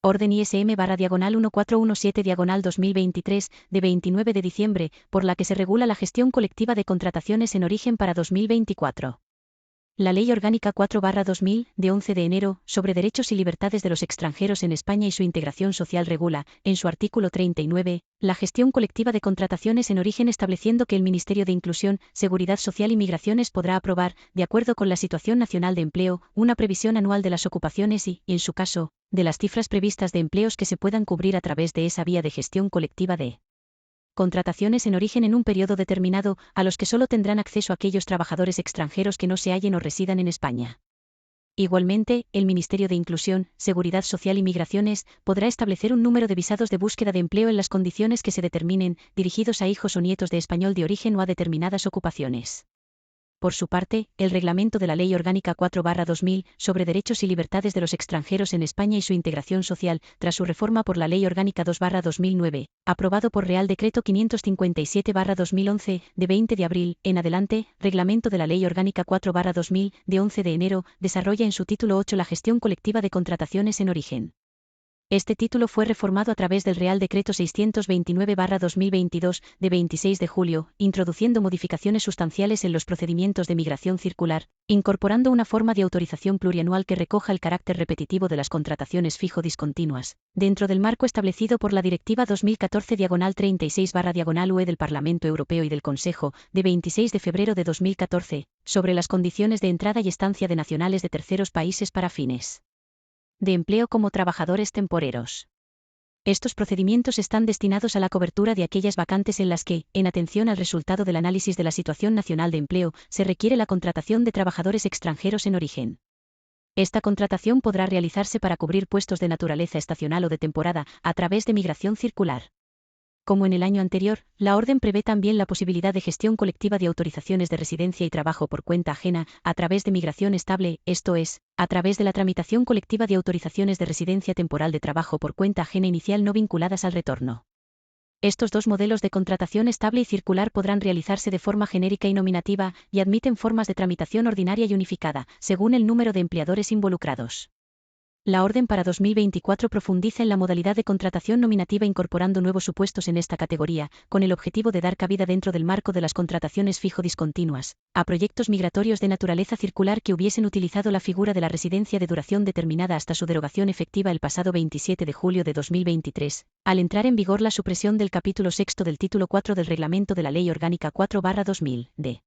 Orden ISM/1417/2023, de 29 de diciembre, por la que se regula la gestión colectiva de contrataciones en origen para 2024. La Ley Orgánica 4/2000, de 11 de enero, sobre derechos y libertades de los extranjeros en España y su integración social regula, en su artículo 39, la gestión colectiva de contrataciones en origen, estableciendo que el Ministerio de Inclusión, Seguridad Social y Migraciones podrá aprobar, de acuerdo con la situación nacional de empleo, una previsión anual de las ocupaciones y, en su caso, de las cifras previstas de empleos que se puedan cubrir a través de esa vía de gestión colectiva de contrataciones en origen en un periodo determinado, a los que solo tendrán acceso aquellos trabajadores extranjeros que no se hallen o residan en España. Igualmente, el Ministerio de Inclusión, Seguridad Social y Migraciones podrá establecer un número de visados de búsqueda de empleo en las condiciones que se determinen, dirigidos a hijos o nietos de español de origen o a determinadas ocupaciones. Por su parte, el reglamento de la Ley Orgánica 4/2000, sobre derechos y libertades de los extranjeros en España y su integración social, tras su reforma por la Ley Orgánica 2/2009, aprobado por Real Decreto 557/2011, de 20 de abril, en adelante, reglamento de la Ley Orgánica 4/2000, de 11 de enero, desarrolla en su título 8 la gestión colectiva de contrataciones en origen. Este título fue reformado a través del Real Decreto 629/2022, de 26 de julio, introduciendo modificaciones sustanciales en los procedimientos de migración circular, incorporando una forma de autorización plurianual que recoja el carácter repetitivo de las contrataciones fijo-discontinuas, dentro del marco establecido por la Directiva 2014/36/UE del Parlamento Europeo y del Consejo, de 26 de febrero de 2014, sobre las condiciones de entrada y estancia de nacionales de terceros países para fines de empleo como trabajadores temporeros. Estos procedimientos están destinados a la cobertura de aquellas vacantes en las que, en atención al resultado del análisis de la situación nacional de empleo, se requiere la contratación de trabajadores extranjeros en origen. Esta contratación podrá realizarse para cubrir puestos de naturaleza estacional o de temporada, a través de migración circular. Como en el año anterior, la orden prevé también la posibilidad de gestión colectiva de autorizaciones de residencia y trabajo por cuenta ajena, a través de migración estable, esto es, a través de la tramitación colectiva de autorizaciones de residencia temporal de trabajo por cuenta ajena inicial no vinculadas al retorno. Estos dos modelos de contratación estable y circular podrán realizarse de forma genérica y nominativa, y admiten formas de tramitación ordinaria y unificada, según el número de empleadores involucrados. La orden para 2024 profundiza en la modalidad de contratación nominativa incorporando nuevos supuestos en esta categoría, con el objetivo de dar cabida dentro del marco de las contrataciones fijo-discontinuas, a proyectos migratorios de naturaleza circular que hubiesen utilizado la figura de la residencia de duración determinada hasta su derogación efectiva el pasado 27 de julio de 2023, al entrar en vigor la supresión del capítulo sexto del título 4 del Reglamento de la Ley Orgánica 4/2000, de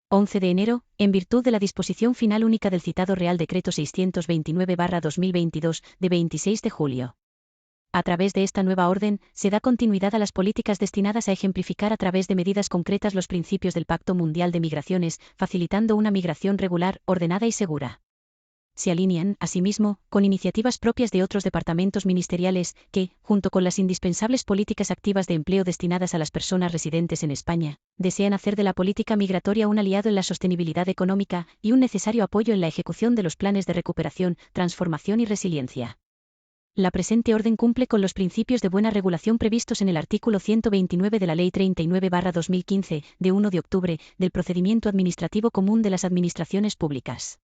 11 de enero, en virtud de la disposición final única del citado Real Decreto 629/2022, de 26 de julio. A través de esta nueva orden, se da continuidad a las políticas destinadas a ejemplificar a través de medidas concretas los principios del Pacto Mundial de Migraciones, facilitando una migración regular, ordenada y segura. Se alinean, asimismo, con iniciativas propias de otros departamentos ministeriales, que, junto con las indispensables políticas activas de empleo destinadas a las personas residentes en España, desean hacer de la política migratoria un aliado en la sostenibilidad económica y un necesario apoyo en la ejecución de los planes de recuperación, transformación y resiliencia. La presente orden cumple con los principios de buena regulación previstos en el artículo 129 de la Ley 39/2015, de 1 de octubre, del Procedimiento Administrativo Común de las Administraciones Públicas.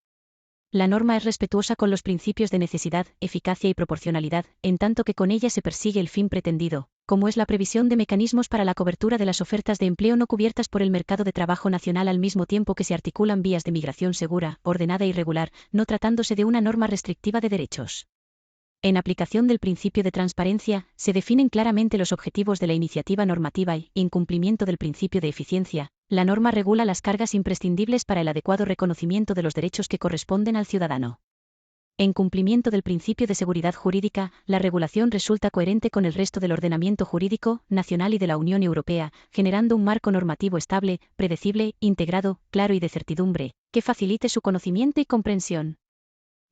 La norma es respetuosa con los principios de necesidad, eficacia y proporcionalidad, en tanto que con ella se persigue el fin pretendido, como es la previsión de mecanismos para la cobertura de las ofertas de empleo no cubiertas por el mercado de trabajo nacional al mismo tiempo que se articulan vías de migración segura, ordenada y regular, no tratándose de una norma restrictiva de derechos. En aplicación del principio de transparencia, se definen claramente los objetivos de la iniciativa normativa y, en cumplimiento del principio de eficiencia, la norma regula las cargas imprescindibles para el adecuado reconocimiento de los derechos que corresponden al ciudadano. En cumplimiento del principio de seguridad jurídica, la regulación resulta coherente con el resto del ordenamiento jurídico, nacional y de la Unión Europea, generando un marco normativo estable, predecible, integrado, claro y de certidumbre, que facilite su conocimiento y comprensión.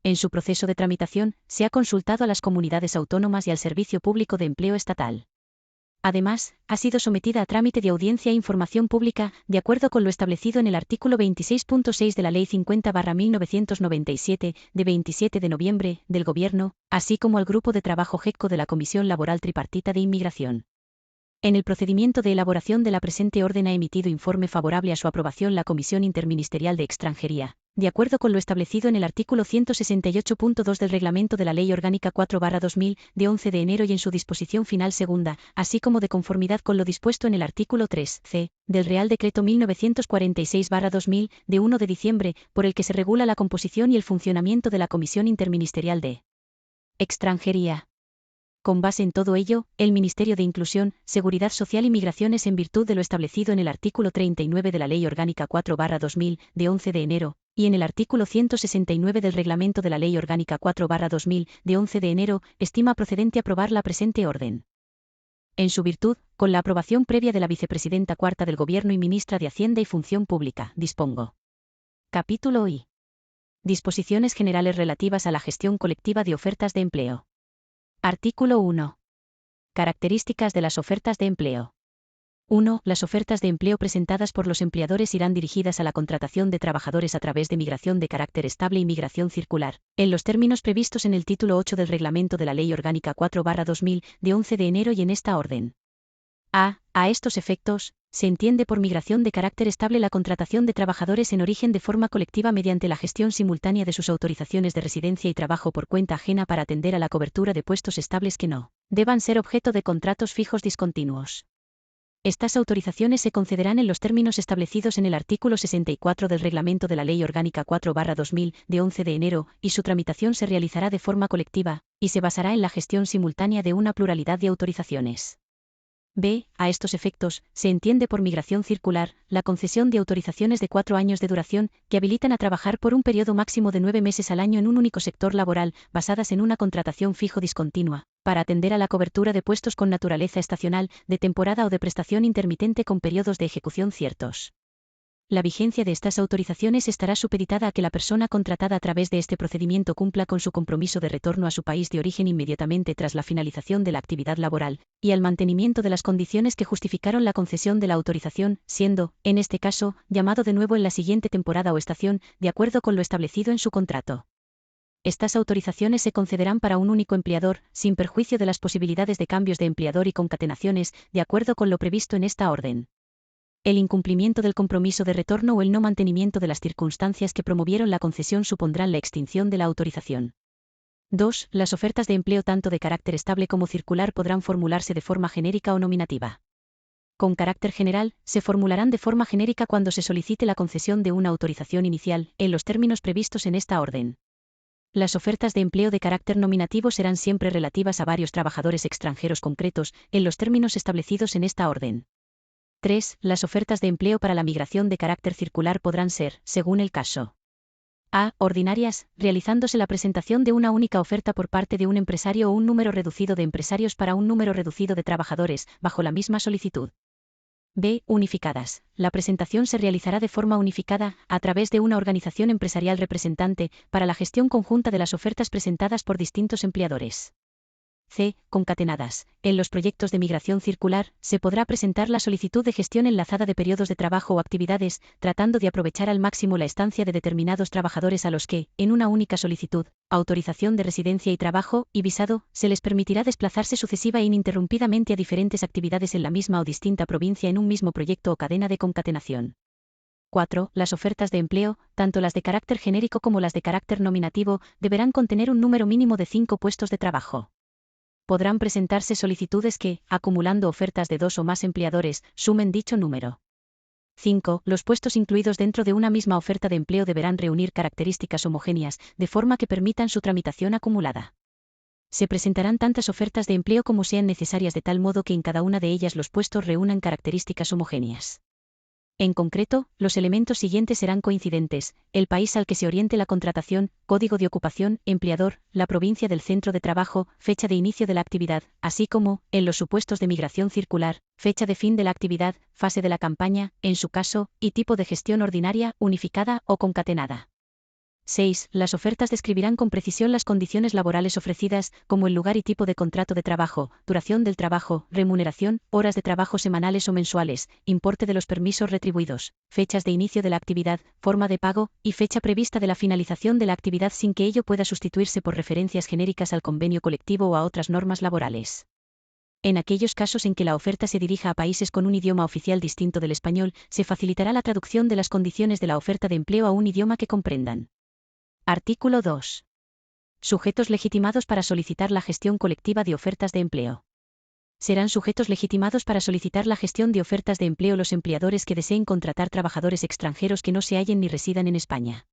En su proceso de tramitación, se ha consultado a las comunidades autónomas y al Servicio Público de Empleo Estatal. Además, ha sido sometida a trámite de audiencia e información pública, de acuerdo con lo establecido en el artículo 26.6 de la Ley 50/1997, de 27 de noviembre, del Gobierno, así como al Grupo de Trabajo GECO de la Comisión Laboral Tripartita de Inmigración. En el procedimiento de elaboración de la presente orden ha emitido informe favorable a su aprobación la Comisión Interministerial de Extranjería, de acuerdo con lo establecido en el artículo 168.2 del Reglamento de la Ley Orgánica 4/2000, de 11 de enero y en su disposición final segunda, así como de conformidad con lo dispuesto en el artículo 3c del Real Decreto 1946/2000, de 1 de diciembre, por el que se regula la composición y el funcionamiento de la Comisión Interministerial de Extranjería. Con base en todo ello, el Ministerio de Inclusión, Seguridad Social y Migraciones, en virtud de lo establecido en el artículo 39 de la Ley Orgánica 4/2000, de 11 de enero, y en el artículo 169 del Reglamento de la Ley Orgánica 4/2000, de 11 de enero, estima procedente aprobar la presente orden. En su virtud, con la aprobación previa de la Vicepresidenta Cuarta del Gobierno y Ministra de Hacienda y Función Pública, dispongo. Capítulo I. Disposiciones generales relativas a la gestión colectiva de ofertas de empleo. Artículo 1. Características de las ofertas de empleo. 1. Las ofertas de empleo presentadas por los empleadores irán dirigidas a la contratación de trabajadores a través de migración de carácter estable y migración circular, en los términos previstos en el título 8 del Reglamento de la Ley Orgánica 4/2000, de 11 de enero y en esta orden. A estos efectos, se entiende por migración de carácter estable la contratación de trabajadores en origen de forma colectiva mediante la gestión simultánea de sus autorizaciones de residencia y trabajo por cuenta ajena para atender a la cobertura de puestos estables que no deban ser objeto de contratos fijos discontinuos. Estas autorizaciones se concederán en los términos establecidos en el artículo 64 del Reglamento de la Ley Orgánica 4/2000, de 11 de enero, y su tramitación se realizará de forma colectiva, y se basará en la gestión simultánea de una pluralidad de autorizaciones. B. A estos efectos, se entiende por migración circular, la concesión de autorizaciones de 4 años de duración, que habilitan a trabajar por un periodo máximo de 9 meses al año en un único sector laboral, basadas en una contratación fijo discontinua, para atender a la cobertura de puestos con naturaleza estacional, de temporada o de prestación intermitente con periodos de ejecución ciertos. La vigencia de estas autorizaciones estará supeditada a que la persona contratada a través de este procedimiento cumpla con su compromiso de retorno a su país de origen inmediatamente tras la finalización de la actividad laboral, y al mantenimiento de las condiciones que justificaron la concesión de la autorización, siendo, en este caso, llamado de nuevo en la siguiente temporada o estación, de acuerdo con lo establecido en su contrato. Estas autorizaciones se concederán para un único empleador, sin perjuicio de las posibilidades de cambios de empleador y concatenaciones, de acuerdo con lo previsto en esta orden. El incumplimiento del compromiso de retorno o el no mantenimiento de las circunstancias que promovieron la concesión supondrán la extinción de la autorización. 2. Las ofertas de empleo tanto de carácter estable como circular podrán formularse de forma genérica o nominativa. Con carácter general, se formularán de forma genérica cuando se solicite la concesión de una autorización inicial, en los términos previstos en esta orden. Las ofertas de empleo de carácter nominativo serán siempre relativas a varios trabajadores extranjeros concretos, en los términos establecidos en esta orden. 3. Las ofertas de empleo para la migración de carácter circular podrán ser, según el caso. A. Ordinarias, realizándose la presentación de una única oferta por parte de un empresario o un número reducido de empresarios para un número reducido de trabajadores, bajo la misma solicitud. B. Unificadas. La presentación se realizará de forma unificada, a través de una organización empresarial representante, para la gestión conjunta de las ofertas presentadas por distintos empleadores. C. Concatenadas. En los proyectos de migración circular, se podrá presentar la solicitud de gestión enlazada de periodos de trabajo o actividades, tratando de aprovechar al máximo la estancia de determinados trabajadores a los que, en una única solicitud, autorización de residencia y trabajo, y visado, se les permitirá desplazarse sucesiva e ininterrumpidamente a diferentes actividades en la misma o distinta provincia en un mismo proyecto o cadena de concatenación. 4. Las ofertas de empleo, tanto las de carácter genérico como las de carácter nominativo, deberán contener un número mínimo de 5 puestos de trabajo. Podrán presentarse solicitudes que, acumulando ofertas de 2 o más empleadores, sumen dicho número. 5. Los puestos incluidos dentro de una misma oferta de empleo deberán reunir características homogéneas, de forma que permitan su tramitación acumulada. Se presentarán tantas ofertas de empleo como sean necesarias de tal modo que en cada una de ellas los puestos reúnan características homogéneas. En concreto, los elementos siguientes serán coincidentes: el país al que se oriente la contratación, código de ocupación, empleador, la provincia del centro de trabajo, fecha de inicio de la actividad, así como, en los supuestos de migración circular, fecha de fin de la actividad, fase de la campaña, en su caso, y tipo de gestión ordinaria, unificada o concatenada. 6. Las ofertas describirán con precisión las condiciones laborales ofrecidas, como el lugar y tipo de contrato de trabajo, duración del trabajo, remuneración, horas de trabajo semanales o mensuales, importe de los permisos retribuidos, fechas de inicio de la actividad, forma de pago, y fecha prevista de la finalización de la actividad sin que ello pueda sustituirse por referencias genéricas al convenio colectivo o a otras normas laborales. En aquellos casos en que la oferta se dirija a países con un idioma oficial distinto del español, se facilitará la traducción de las condiciones de la oferta de empleo a un idioma que comprendan. Artículo 2. Sujetos legitimados para solicitar la gestión colectiva de ofertas de empleo. Serán sujetos legitimados para solicitar la gestión de ofertas de empleo los empleadores que deseen contratar trabajadores extranjeros que no se hallen ni residan en España.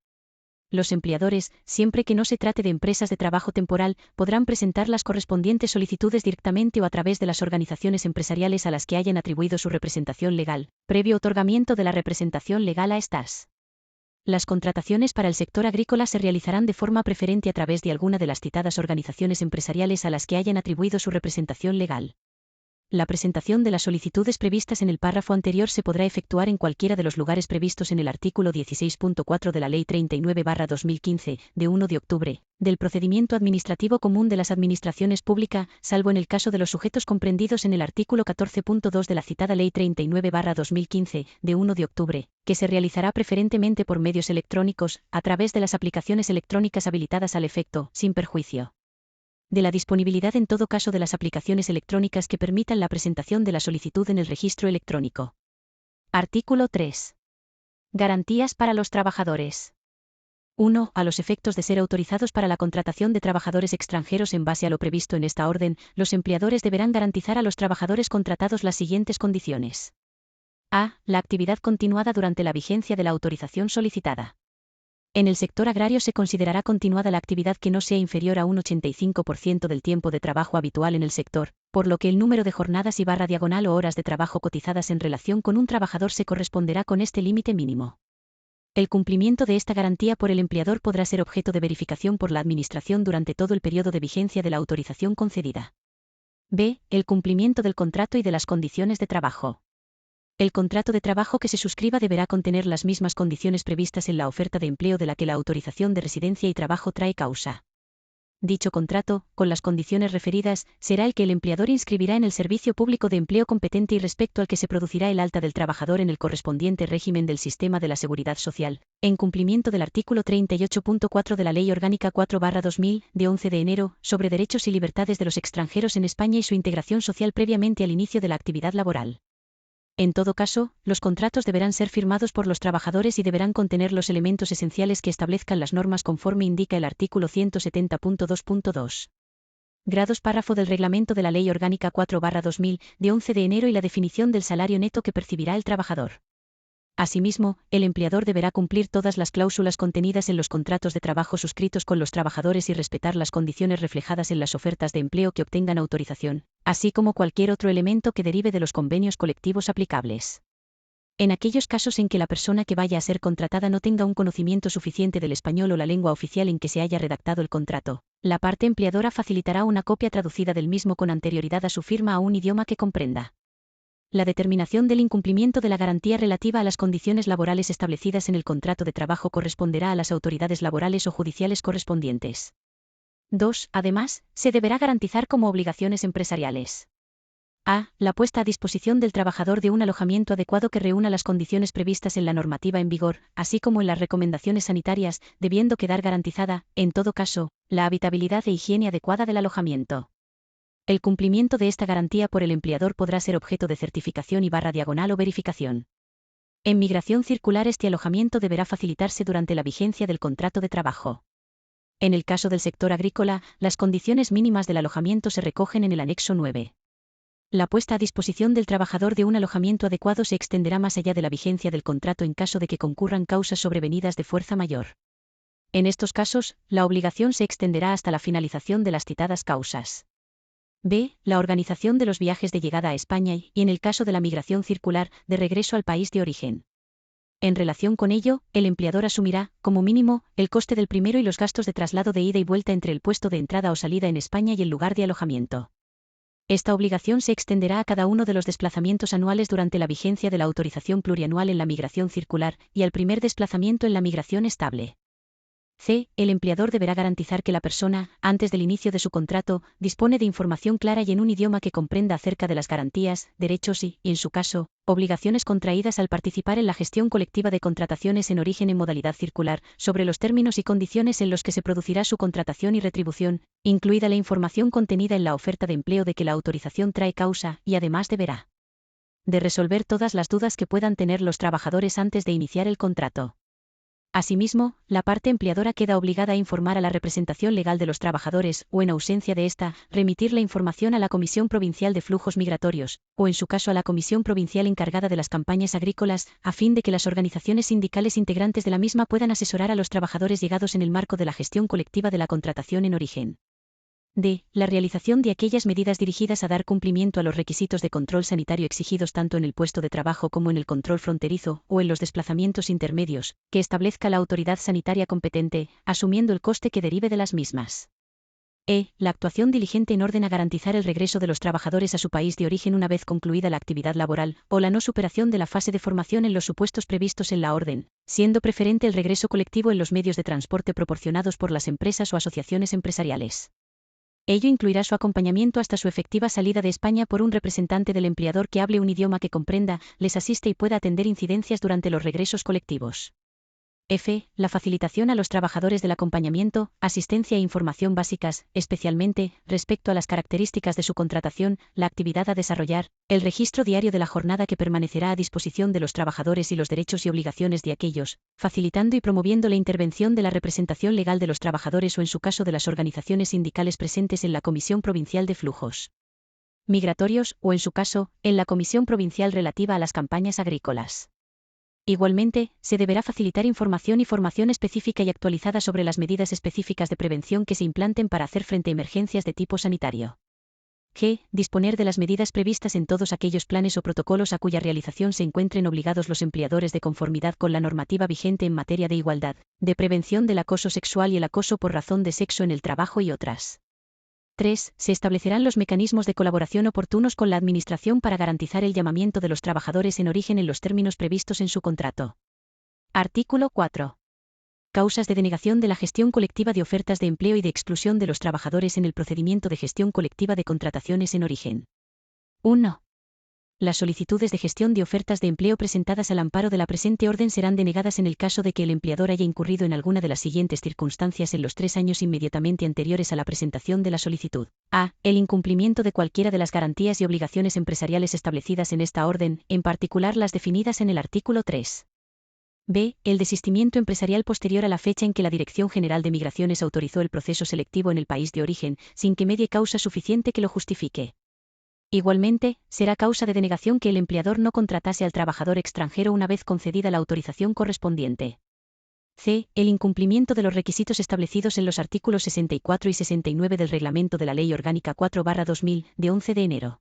Los empleadores, siempre que no se trate de empresas de trabajo temporal, podrán presentar las correspondientes solicitudes directamente o a través de las organizaciones empresariales a las que hayan atribuido su representación legal, previo otorgamiento de la representación legal a estas. Las contrataciones para el sector agrícola se realizarán de forma preferente a través de alguna de las citadas organizaciones empresariales a las que hayan atribuido su representación legal. La presentación de las solicitudes previstas en el párrafo anterior se podrá efectuar en cualquiera de los lugares previstos en el artículo 16.4 de la Ley 39/2015, de 1 de octubre, del Procedimiento Administrativo Común de las Administraciones Públicas, salvo en el caso de los sujetos comprendidos en el artículo 14.2 de la citada Ley 39/2015, de 1 de octubre, que se realizará preferentemente por medios electrónicos, a través de las aplicaciones electrónicas habilitadas al efecto, sin perjuicio de la disponibilidad en todo caso de las aplicaciones electrónicas que permitan la presentación de la solicitud en el registro electrónico. Artículo 3. Garantías para los trabajadores. 1. A los efectos de ser autorizados para la contratación de trabajadores extranjeros en base a lo previsto en esta orden, los empleadores deberán garantizar a los trabajadores contratados las siguientes condiciones. A. La actividad continuada durante la vigencia de la autorización solicitada. En el sector agrario se considerará continuada la actividad que no sea inferior a un 85% del tiempo de trabajo habitual en el sector, por lo que el número de jornadas y /diagonal o horas de trabajo cotizadas en relación con un trabajador se corresponderá con este límite mínimo. El cumplimiento de esta garantía por el empleador podrá ser objeto de verificación por la Administración durante todo el periodo de vigencia de la autorización concedida. B. El cumplimiento del contrato y de las condiciones de trabajo. El contrato de trabajo que se suscriba deberá contener las mismas condiciones previstas en la oferta de empleo de la que la autorización de residencia y trabajo trae causa. Dicho contrato, con las condiciones referidas, será el que el empleador inscribirá en el Servicio Público de Empleo competente y respecto al que se producirá el alta del trabajador en el correspondiente régimen del Sistema de la Seguridad Social, en cumplimiento del artículo 38.4 de la Ley Orgánica 4/2000, de 11 de enero, sobre derechos y libertades de los extranjeros en España y su integración social previamente al inicio de la actividad laboral. En todo caso, los contratos deberán ser firmados por los trabajadores y deberán contener los elementos esenciales que establezcan las normas conforme indica el artículo 170.2.2. Grados párrafo del reglamento de la Ley Orgánica 4/2000, de 11 de enero y la definición del salario neto que percibirá el trabajador. Asimismo, el empleador deberá cumplir todas las cláusulas contenidas en los contratos de trabajo suscritos con los trabajadores y respetar las condiciones reflejadas en las ofertas de empleo que obtengan autorización, así como cualquier otro elemento que derive de los convenios colectivos aplicables. En aquellos casos en que la persona que vaya a ser contratada no tenga un conocimiento suficiente del español o la lengua oficial en que se haya redactado el contrato, la parte empleadora facilitará una copia traducida del mismo con anterioridad a su firma a un idioma que comprenda. La determinación del incumplimiento de la garantía relativa a las condiciones laborales establecidas en el contrato de trabajo corresponderá a las autoridades laborales o judiciales correspondientes. 2. Además, se deberá garantizar como obligaciones empresariales. A. La puesta a disposición del trabajador de un alojamiento adecuado que reúna las condiciones previstas en la normativa en vigor, así como en las recomendaciones sanitarias, debiendo quedar garantizada, en todo caso, la habitabilidad e higiene adecuada del alojamiento. El cumplimiento de esta garantía por el empleador podrá ser objeto de certificación y /diagonal o verificación. En migración circular este alojamiento deberá facilitarse durante la vigencia del contrato de trabajo. En el caso del sector agrícola, las condiciones mínimas del alojamiento se recogen en el anexo 9. La puesta a disposición del trabajador de un alojamiento adecuado se extenderá más allá de la vigencia del contrato en caso de que concurran causas sobrevenidas de fuerza mayor. En estos casos, la obligación se extenderá hasta la finalización de las citadas causas. B. La organización de los viajes de llegada a España y, en el caso de la migración circular, de regreso al país de origen. En relación con ello, el empleador asumirá, como mínimo, el coste del primero y los gastos de traslado de ida y vuelta entre el puesto de entrada o salida en España y el lugar de alojamiento. Esta obligación se extenderá a cada uno de los desplazamientos anuales durante la vigencia de la autorización plurianual en la migración circular y al primer desplazamiento en la migración estable. C. El empleador deberá garantizar que la persona, antes del inicio de su contrato, dispone de información clara y en un idioma que comprenda acerca de las garantías, derechos y, en su caso, obligaciones contraídas al participar en la gestión colectiva de contrataciones en origen en modalidad circular, sobre los términos y condiciones en los que se producirá su contratación y retribución, incluida la información contenida en la oferta de empleo de que la autorización trae causa, y además deberá de resolver todas las dudas que puedan tener los trabajadores antes de iniciar el contrato. Asimismo, la parte empleadora queda obligada a informar a la representación legal de los trabajadores, o en ausencia de esta, remitir la información a la Comisión Provincial de Flujos Migratorios, o en su caso a la Comisión Provincial encargada de las campañas agrícolas, a fin de que las organizaciones sindicales integrantes de la misma puedan asesorar a los trabajadores llegados en el marco de la gestión colectiva de la contratación en origen. D. La realización de aquellas medidas dirigidas a dar cumplimiento a los requisitos de control sanitario exigidos tanto en el puesto de trabajo como en el control fronterizo o en los desplazamientos intermedios, que establezca la autoridad sanitaria competente, asumiendo el coste que derive de las mismas. E. La actuación diligente en orden a garantizar el regreso de los trabajadores a su país de origen una vez concluida la actividad laboral, o la no superación de la fase de formación en los supuestos previstos en la orden, siendo preferente el regreso colectivo en los medios de transporte proporcionados por las empresas o asociaciones empresariales. Ello incluirá su acompañamiento hasta su efectiva salida de España por un representante del empleador que hable un idioma que comprenda, les asiste y pueda atender incidencias durante los regresos colectivos. F. La facilitación a los trabajadores del acompañamiento, asistencia e información básicas, especialmente, respecto a las características de su contratación, la actividad a desarrollar, el registro diario de la jornada que permanecerá a disposición de los trabajadores y los derechos y obligaciones de aquellos, facilitando y promoviendo la intervención de la representación legal de los trabajadores o en su caso de las organizaciones sindicales presentes en la Comisión Provincial de Flujos Migratorios, o en su caso, en la Comisión Provincial relativa a las campañas agrícolas. Igualmente, se deberá facilitar información y formación específica y actualizada sobre las medidas específicas de prevención que se implanten para hacer frente a emergencias de tipo sanitario. G. Disponer de las medidas previstas en todos aquellos planes o protocolos a cuya realización se encuentren obligados los empleadores de conformidad con la normativa vigente en materia de igualdad, de prevención del acoso sexual y el acoso por razón de sexo en el trabajo y otras. 3. Se establecerán los mecanismos de colaboración oportunos con la Administración para garantizar el llamamiento de los trabajadores en origen en los términos previstos en su contrato. Artículo 4. Causas de denegación de la gestión colectiva de ofertas de empleo y de exclusión de los trabajadores en el procedimiento de gestión colectiva de contrataciones en origen. 1. Las solicitudes de gestión de ofertas de empleo presentadas al amparo de la presente orden serán denegadas en el caso de que el empleador haya incurrido en alguna de las siguientes circunstancias en los 3 años inmediatamente anteriores a la presentación de la solicitud. A. El incumplimiento de cualquiera de las garantías y obligaciones empresariales establecidas en esta orden, en particular las definidas en el artículo 3. B. El desistimiento empresarial posterior a la fecha en que la Dirección General de Migraciones autorizó el proceso selectivo en el país de origen, sin que medie causa suficiente que lo justifique. Igualmente, será causa de denegación que el empleador no contratase al trabajador extranjero una vez concedida la autorización correspondiente. C. El incumplimiento de los requisitos establecidos en los artículos 64 y 69 del Reglamento de la Ley Orgánica 4/2000, de 11 de enero.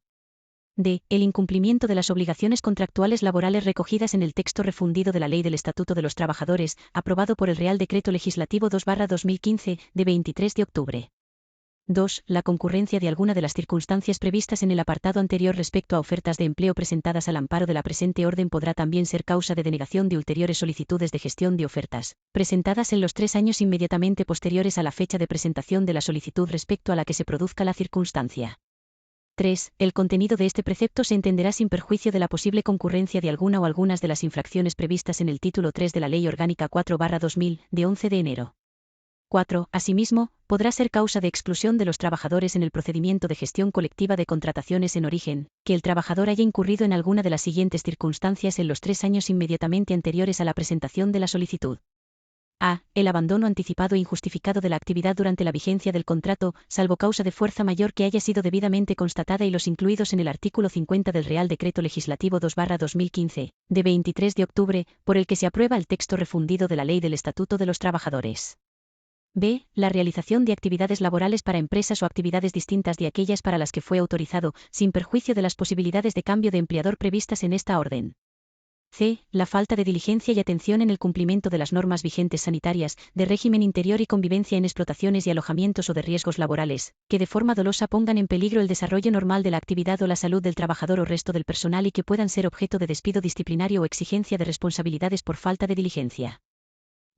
D. El incumplimiento de las obligaciones contractuales laborales recogidas en el texto refundido de la Ley del Estatuto de los Trabajadores, aprobado por el Real Decreto Legislativo 2/2015, de 23 de octubre. 2. La concurrencia de alguna de las circunstancias previstas en el apartado anterior respecto a ofertas de empleo presentadas al amparo de la presente orden podrá también ser causa de denegación de ulteriores solicitudes de gestión de ofertas, presentadas en los 3 años inmediatamente posteriores a la fecha de presentación de la solicitud respecto a la que se produzca la circunstancia. 3. El contenido de este precepto se entenderá sin perjuicio de la posible concurrencia de alguna o algunas de las infracciones previstas en el título 3 de la Ley Orgánica 4/2000, de 11 de enero. 4. Asimismo, podrá ser causa de exclusión de los trabajadores en el procedimiento de gestión colectiva de contrataciones en origen, que el trabajador haya incurrido en alguna de las siguientes circunstancias en los 3 años inmediatamente anteriores a la presentación de la solicitud. A. El abandono anticipado e injustificado de la actividad durante la vigencia del contrato, salvo causa de fuerza mayor que haya sido debidamente constatada y los incluidos en el artículo 50 del Real Decreto Legislativo 2/2015, de 23 de octubre, por el que se aprueba el texto refundido de la Ley del Estatuto de los Trabajadores. B. La realización de actividades laborales para empresas o actividades distintas de aquellas para las que fue autorizado, sin perjuicio de las posibilidades de cambio de empleador previstas en esta orden. C. La falta de diligencia y atención en el cumplimiento de las normas vigentes sanitarias, de régimen interior y convivencia en explotaciones y alojamientos o de riesgos laborales, que de forma dolosa pongan en peligro el desarrollo normal de la actividad o la salud del trabajador o resto del personal y que puedan ser objeto de despido disciplinario o exigencia de responsabilidades por falta de diligencia.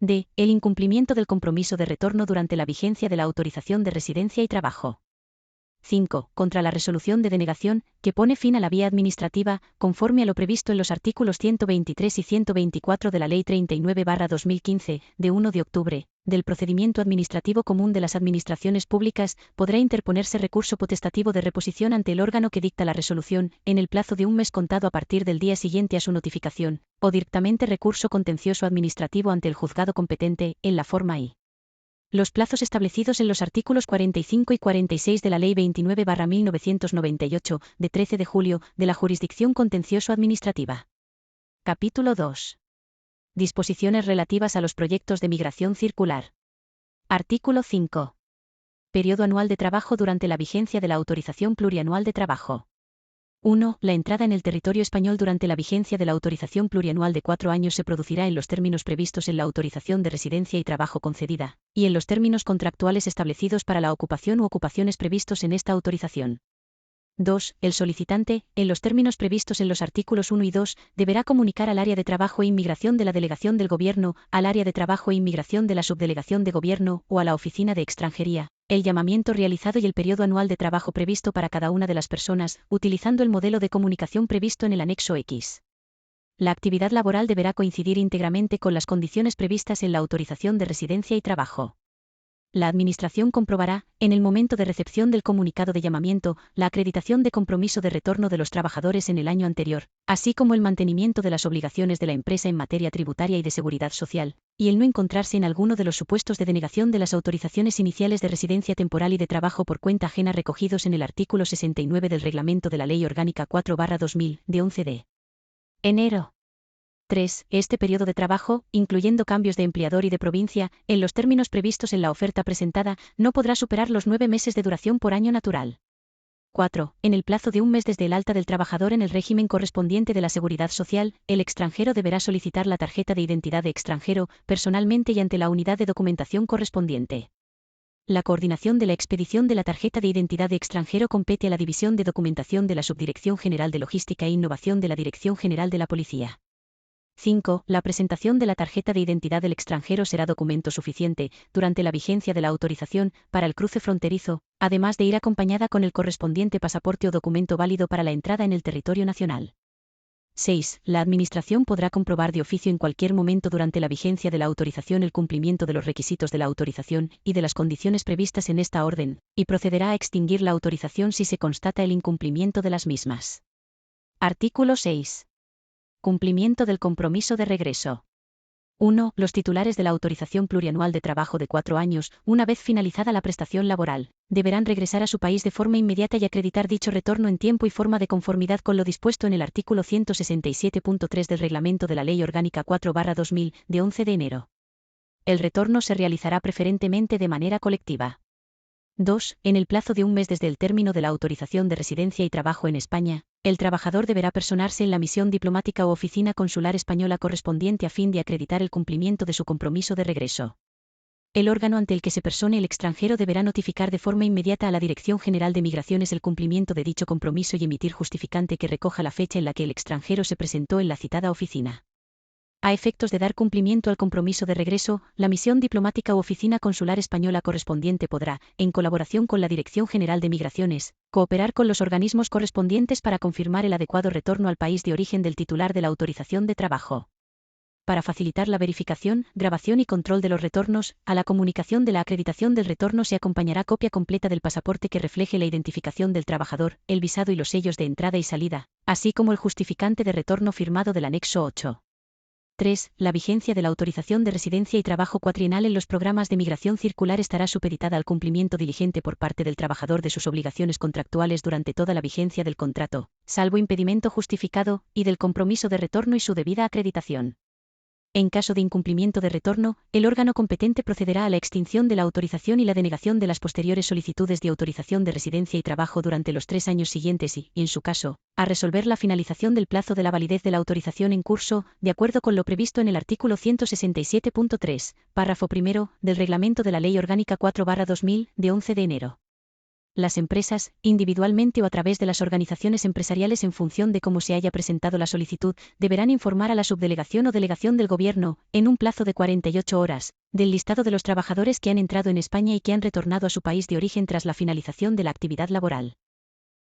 D. El incumplimiento del compromiso de retorno durante la vigencia de la autorización de residencia y trabajo. 5. Contra la resolución de denegación, que pone fin a la vía administrativa, conforme a lo previsto en los artículos 123 y 124 de la Ley 39/2015, de 1 de octubre, del Procedimiento Administrativo Común de las Administraciones Públicas, podrá interponerse recurso potestativo de reposición ante el órgano que dicta la resolución, en el plazo de un mes contado a partir del día siguiente a su notificación, o directamente recurso contencioso administrativo ante el juzgado competente, en la forma I. Los plazos establecidos en los artículos 45 y 46 de la Ley 29/1998, de 13 de julio, de la Jurisdicción Contencioso-Administrativa. Capítulo 2. Disposiciones relativas a los proyectos de migración circular. Artículo 5. Periodo anual de trabajo durante la vigencia de la autorización plurianual de trabajo. 1. La entrada en el territorio español durante la vigencia de la autorización plurianual de 4 años se producirá en los términos previstos en la autorización de residencia y trabajo concedida, y en los términos contractuales establecidos para la ocupación u ocupaciones previstos en esta autorización. 2. El solicitante, en los términos previstos en los artículos 1 y 2, deberá comunicar al Área de Trabajo e Inmigración de la Delegación del Gobierno, al Área de Trabajo e Inmigración de la Subdelegación de Gobierno o a la Oficina de Extranjería, el llamamiento realizado y el periodo anual de trabajo previsto para cada una de las personas, utilizando el modelo de comunicación previsto en el anexo X. La actividad laboral deberá coincidir íntegramente con las condiciones previstas en la autorización de residencia y trabajo. La Administración comprobará, en el momento de recepción del comunicado de llamamiento, la acreditación de compromiso de retorno de los trabajadores en el año anterior, así como el mantenimiento de las obligaciones de la empresa en materia tributaria y de seguridad social, y el no encontrarse en alguno de los supuestos de denegación de las autorizaciones iniciales de residencia temporal y de trabajo por cuenta ajena recogidos en el artículo 69 del Reglamento de la Ley Orgánica 4/2000, de 11 de enero. 3. Este periodo de trabajo, incluyendo cambios de empleador y de provincia, en los términos previstos en la oferta presentada, no podrá superar los 9 meses de duración por año natural. 4. En el plazo de un mes desde el alta del trabajador en el régimen correspondiente de la Seguridad Social, el extranjero deberá solicitar la tarjeta de identidad de extranjero, personalmente y ante la unidad de documentación correspondiente. La coordinación de la expedición de la tarjeta de identidad de extranjero compete a la División de Documentación de la Subdirección General de Logística e Innovación de la Dirección General de la Policía. 5. La presentación de la tarjeta de identidad del extranjero será documento suficiente, durante la vigencia de la autorización, para el cruce fronterizo, además de ir acompañada con el correspondiente pasaporte o documento válido para la entrada en el territorio nacional. 6. La Administración podrá comprobar de oficio en cualquier momento durante la vigencia de la autorización el cumplimiento de los requisitos de la autorización y de las condiciones previstas en esta orden, y procederá a extinguir la autorización si se constata el incumplimiento de las mismas. Artículo 6. Cumplimiento del compromiso de regreso. 1. Los titulares de la autorización plurianual de trabajo de 4 años, una vez finalizada la prestación laboral, deberán regresar a su país de forma inmediata y acreditar dicho retorno en tiempo y forma de conformidad con lo dispuesto en el artículo 167.3 del Reglamento de la Ley Orgánica 4/2000, de 11 de enero. El retorno se realizará preferentemente de manera colectiva. 2. En el plazo de un mes desde el término de la autorización de residencia y trabajo en España, el trabajador deberá personarse en la misión diplomática o oficina consular española correspondiente a fin de acreditar el cumplimiento de su compromiso de regreso. El órgano ante el que se persone el extranjero deberá notificar de forma inmediata a la Dirección General de Migraciones el cumplimiento de dicho compromiso y emitir justificante que recoja la fecha en la que el extranjero se presentó en la citada oficina. A efectos de dar cumplimiento al compromiso de regreso, la misión diplomática u oficina consular española correspondiente podrá, en colaboración con la Dirección General de Migraciones, cooperar con los organismos correspondientes para confirmar el adecuado retorno al país de origen del titular de la autorización de trabajo. Para facilitar la verificación, grabación y control de los retornos, a la comunicación de la acreditación del retorno se acompañará copia completa del pasaporte que refleje la identificación del trabajador, el visado y los sellos de entrada y salida, así como el justificante de retorno firmado del anexo 8. 3. La vigencia de la autorización de residencia y trabajo cuatrienal en los programas de migración circular estará supeditada al cumplimiento diligente por parte del trabajador de sus obligaciones contractuales durante toda la vigencia del contrato, salvo impedimento justificado, y del compromiso de retorno y su debida acreditación. En caso de incumplimiento de retorno, el órgano competente procederá a la extinción de la autorización y la denegación de las posteriores solicitudes de autorización de residencia y trabajo durante los 3 años siguientes y, en su caso, a resolver la finalización del plazo de la validez de la autorización en curso, de acuerdo con lo previsto en el artículo 167.3, párrafo primero, del Reglamento de la Ley Orgánica 4/2000, de 11 de enero. las empresas, individualmente o a través de las organizaciones empresariales en función de cómo se haya presentado la solicitud, deberán informar a la subdelegación o delegación del Gobierno, en un plazo de 48 horas, del listado de los trabajadores que han entrado en España y que han retornado a su país de origen tras la finalización de la actividad laboral.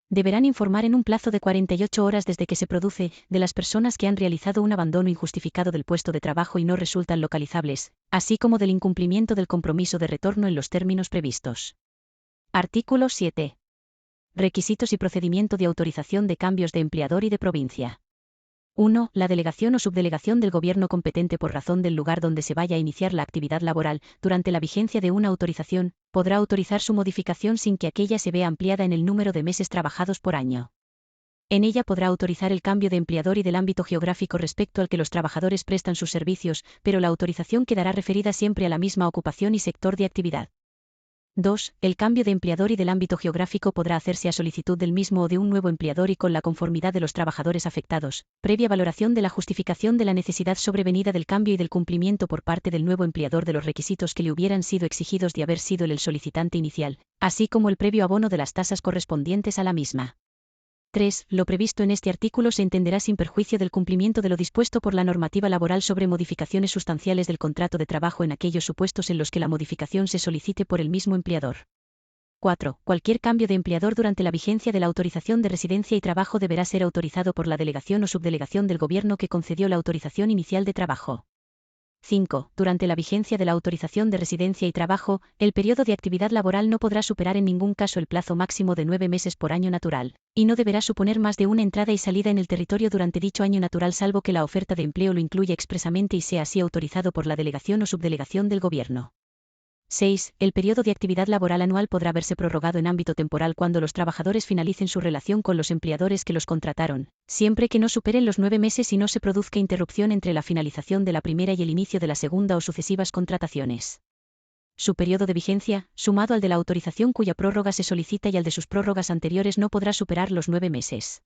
Deberán informar en un plazo de 48 horas desde que se produce, de las personas que han realizado un abandono injustificado del puesto de trabajo y no resultan localizables, así como del incumplimiento del compromiso de retorno en los términos previstos. Artículo 7. Requisitos y procedimiento de autorización de cambios de empleador y de provincia. 1. La delegación o subdelegación del Gobierno competente por razón del lugar donde se vaya a iniciar la actividad laboral, durante la vigencia de una autorización, podrá autorizar su modificación sin que aquella se vea ampliada en el número de meses trabajados por año. En ella podrá autorizar el cambio de empleador y del ámbito geográfico respecto al que los trabajadores prestan sus servicios, pero la autorización quedará referida siempre a la misma ocupación y sector de actividad. 2. El cambio de empleador y del ámbito geográfico podrá hacerse a solicitud del mismo o de un nuevo empleador y con la conformidad de los trabajadores afectados, previa valoración de la justificación de la necesidad sobrevenida del cambio y del cumplimiento por parte del nuevo empleador de los requisitos que le hubieran sido exigidos de haber sido el solicitante inicial, así como el previo abono de las tasas correspondientes a la misma. 3. Lo previsto en este artículo se entenderá sin perjuicio del cumplimiento de lo dispuesto por la normativa laboral sobre modificaciones sustanciales del contrato de trabajo en aquellos supuestos en los que la modificación se solicite por el mismo empleador. 4. Cualquier cambio de empleador durante la vigencia de la autorización de residencia y trabajo deberá ser autorizado por la delegación o subdelegación del Gobierno que concedió la autorización inicial de trabajo. 5. Durante la vigencia de la autorización de residencia y trabajo, el periodo de actividad laboral no podrá superar en ningún caso el plazo máximo de 9 meses por año natural, y no deberá suponer más de una entrada y salida en el territorio durante dicho año natural salvo que la oferta de empleo lo incluya expresamente y sea así autorizado por la delegación o subdelegación del Gobierno. 6. El periodo de actividad laboral anual podrá verse prorrogado en ámbito temporal cuando los trabajadores finalicen su relación con los empleadores que los contrataron, siempre que no superen los 9 meses y no se produzca interrupción entre la finalización de la primera y el inicio de la segunda o sucesivas contrataciones. Su periodo de vigencia, sumado al de la autorización cuya prórroga se solicita y al de sus prórrogas anteriores no podrá superar los 9 meses.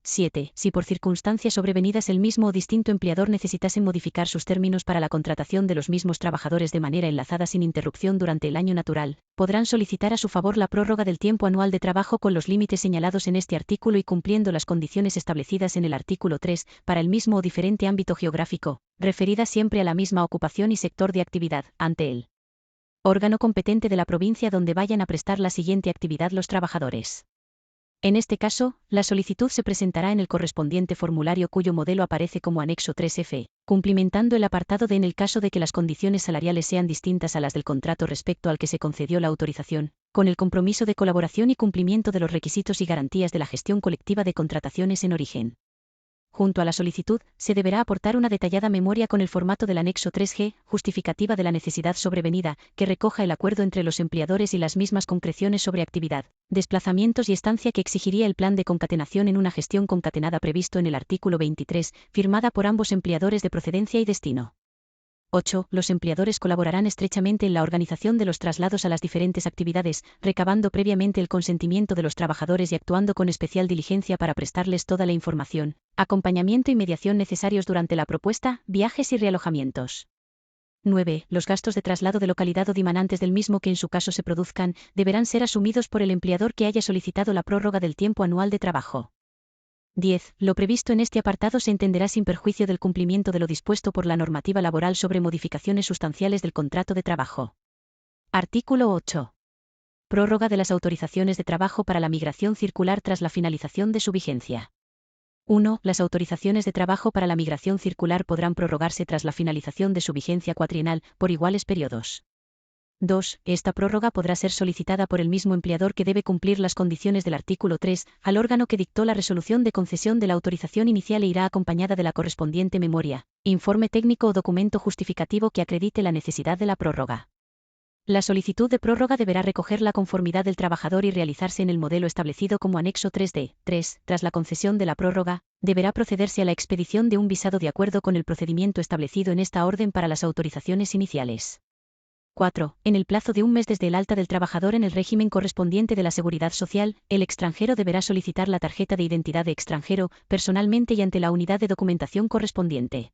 7. Si por circunstancias sobrevenidas el mismo o distinto empleador necesitase modificar sus términos para la contratación de los mismos trabajadores de manera enlazada sin interrupción durante el año natural, podrán solicitar a su favor la prórroga del tiempo anual de trabajo con los límites señalados en este artículo y cumpliendo las condiciones establecidas en el artículo 3, para el mismo o diferente ámbito geográfico, referida siempre a la misma ocupación y sector de actividad, ante el órgano competente de la provincia donde vayan a prestar la siguiente actividad los trabajadores. En este caso, la solicitud se presentará en el correspondiente formulario cuyo modelo aparece como anexo 3F, cumplimentando el apartado D en el caso de que las condiciones salariales sean distintas a las del contrato respecto al que se concedió la autorización, con el compromiso de colaboración y cumplimiento de los requisitos y garantías de la gestión colectiva de contrataciones en origen. Junto a la solicitud, se deberá aportar una detallada memoria con el formato del anexo 3G, justificativa de la necesidad sobrevenida, que recoja el acuerdo entre los empleadores y las mismas concreciones sobre actividad, desplazamientos y estancia que exigiría el plan de concatenación en una gestión concatenada previsto en el artículo 23, firmada por ambos empleadores de procedencia y destino. 8. Los empleadores colaborarán estrechamente en la organización de los traslados a las diferentes actividades, recabando previamente el consentimiento de los trabajadores y actuando con especial diligencia para prestarles toda la información, acompañamiento y mediación necesarios durante la propuesta, viajes y realojamientos. 9. Los gastos de traslado de localidad o dimanantes del mismo que en su caso se produzcan, deberán ser asumidos por el empleador que haya solicitado la prórroga del tiempo anual de trabajo. 10. Lo previsto en este apartado se entenderá sin perjuicio del cumplimiento de lo dispuesto por la normativa laboral sobre modificaciones sustanciales del contrato de trabajo. Artículo 8. Prórroga de las autorizaciones de trabajo para la migración circular tras la finalización de su vigencia. 1. Las autorizaciones de trabajo para la migración circular podrán prorrogarse tras la finalización de su vigencia cuatrienal, por iguales periodos. 2. Esta prórroga podrá ser solicitada por el mismo empleador que debe cumplir las condiciones del artículo 3, al órgano que dictó la resolución de concesión de la autorización inicial e irá acompañada de la correspondiente memoria, informe técnico o documento justificativo que acredite la necesidad de la prórroga. La solicitud de prórroga deberá recoger la conformidad del trabajador y realizarse en el modelo establecido como anexo 3D. 3. Tras la concesión de la prórroga, deberá procederse a la expedición de un visado de acuerdo con el procedimiento establecido en esta orden para las autorizaciones iniciales. 4. En el plazo de un mes desde el alta del trabajador en el régimen correspondiente de la Seguridad Social, el extranjero deberá solicitar la tarjeta de identidad de extranjero, personalmente y ante la unidad de documentación correspondiente.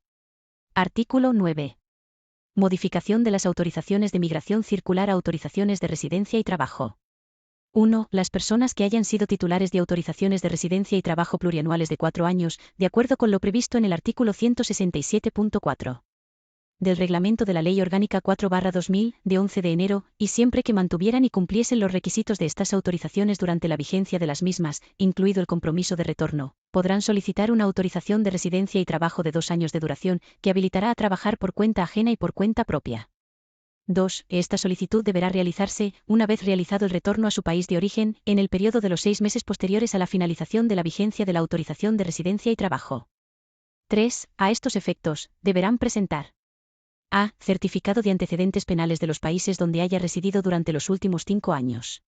Artículo 9. Modificación de las autorizaciones de migración circular a autorizaciones de residencia y trabajo. 1. Las personas que hayan sido titulares de autorizaciones de residencia y trabajo plurianuales de 4 años, de acuerdo con lo previsto en el artículo 167.4 del Reglamento de la Ley Orgánica 4/2000, de 11 de enero, y siempre que mantuvieran y cumpliesen los requisitos de estas autorizaciones durante la vigencia de las mismas, incluido el compromiso de retorno, podrán solicitar una autorización de residencia y trabajo de 2 años de duración, que habilitará a trabajar por cuenta ajena y por cuenta propia. 2. Esta solicitud deberá realizarse, una vez realizado el retorno a su país de origen, en el periodo de los 6 meses posteriores a la finalización de la vigencia de la autorización de residencia y trabajo. 3. A estos efectos, deberán presentar a. Certificado de antecedentes penales de los países donde haya residido durante los últimos 5 años.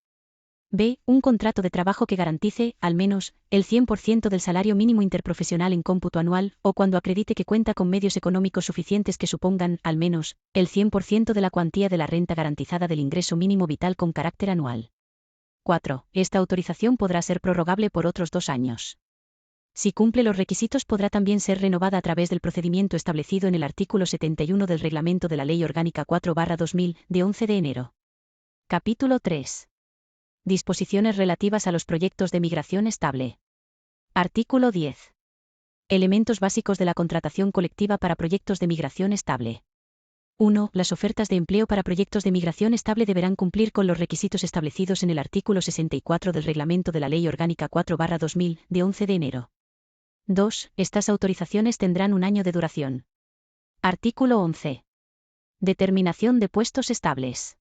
B. Un contrato de trabajo que garantice, al menos, el 100% del salario mínimo interprofesional en cómputo anual, o cuando acredite que cuenta con medios económicos suficientes que supongan, al menos, el 100% de la cuantía de la renta garantizada del ingreso mínimo vital con carácter anual. 4. Esta autorización podrá ser prorrogable por otros 2 años. Si cumple los requisitos, podrá también ser renovada a través del procedimiento establecido en el artículo 71 del Reglamento de la Ley Orgánica 4/2000, de 11 de enero. Capítulo 3. Disposiciones relativas a los proyectos de migración estable. Artículo 10. Elementos básicos de la contratación colectiva para proyectos de migración estable. 1. Las ofertas de empleo para proyectos de migración estable deberán cumplir con los requisitos establecidos en el artículo 64 del Reglamento de la Ley Orgánica 4/2000, de 11 de enero. 2. Estas autorizaciones tendrán un año de duración. Artículo 11. Determinación de puestos estables.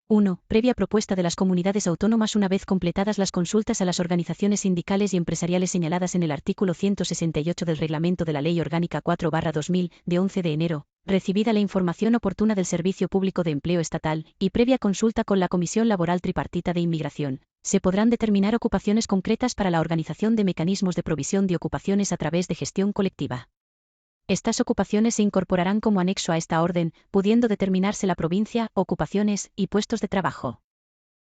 1. Previa propuesta de las comunidades autónomas una vez completadas las consultas a las organizaciones sindicales y empresariales señaladas en el artículo 168 del Reglamento de la Ley Orgánica 4/2000, de 11 de enero, recibida la información oportuna del Servicio Público de Empleo Estatal, y previa consulta con la Comisión Laboral Tripartita de Inmigración, se podrán determinar ocupaciones concretas para la organización de mecanismos de provisión de ocupaciones a través de gestión colectiva. Estas ocupaciones se incorporarán como anexo a esta orden, pudiendo determinarse la provincia, ocupaciones y puestos de trabajo.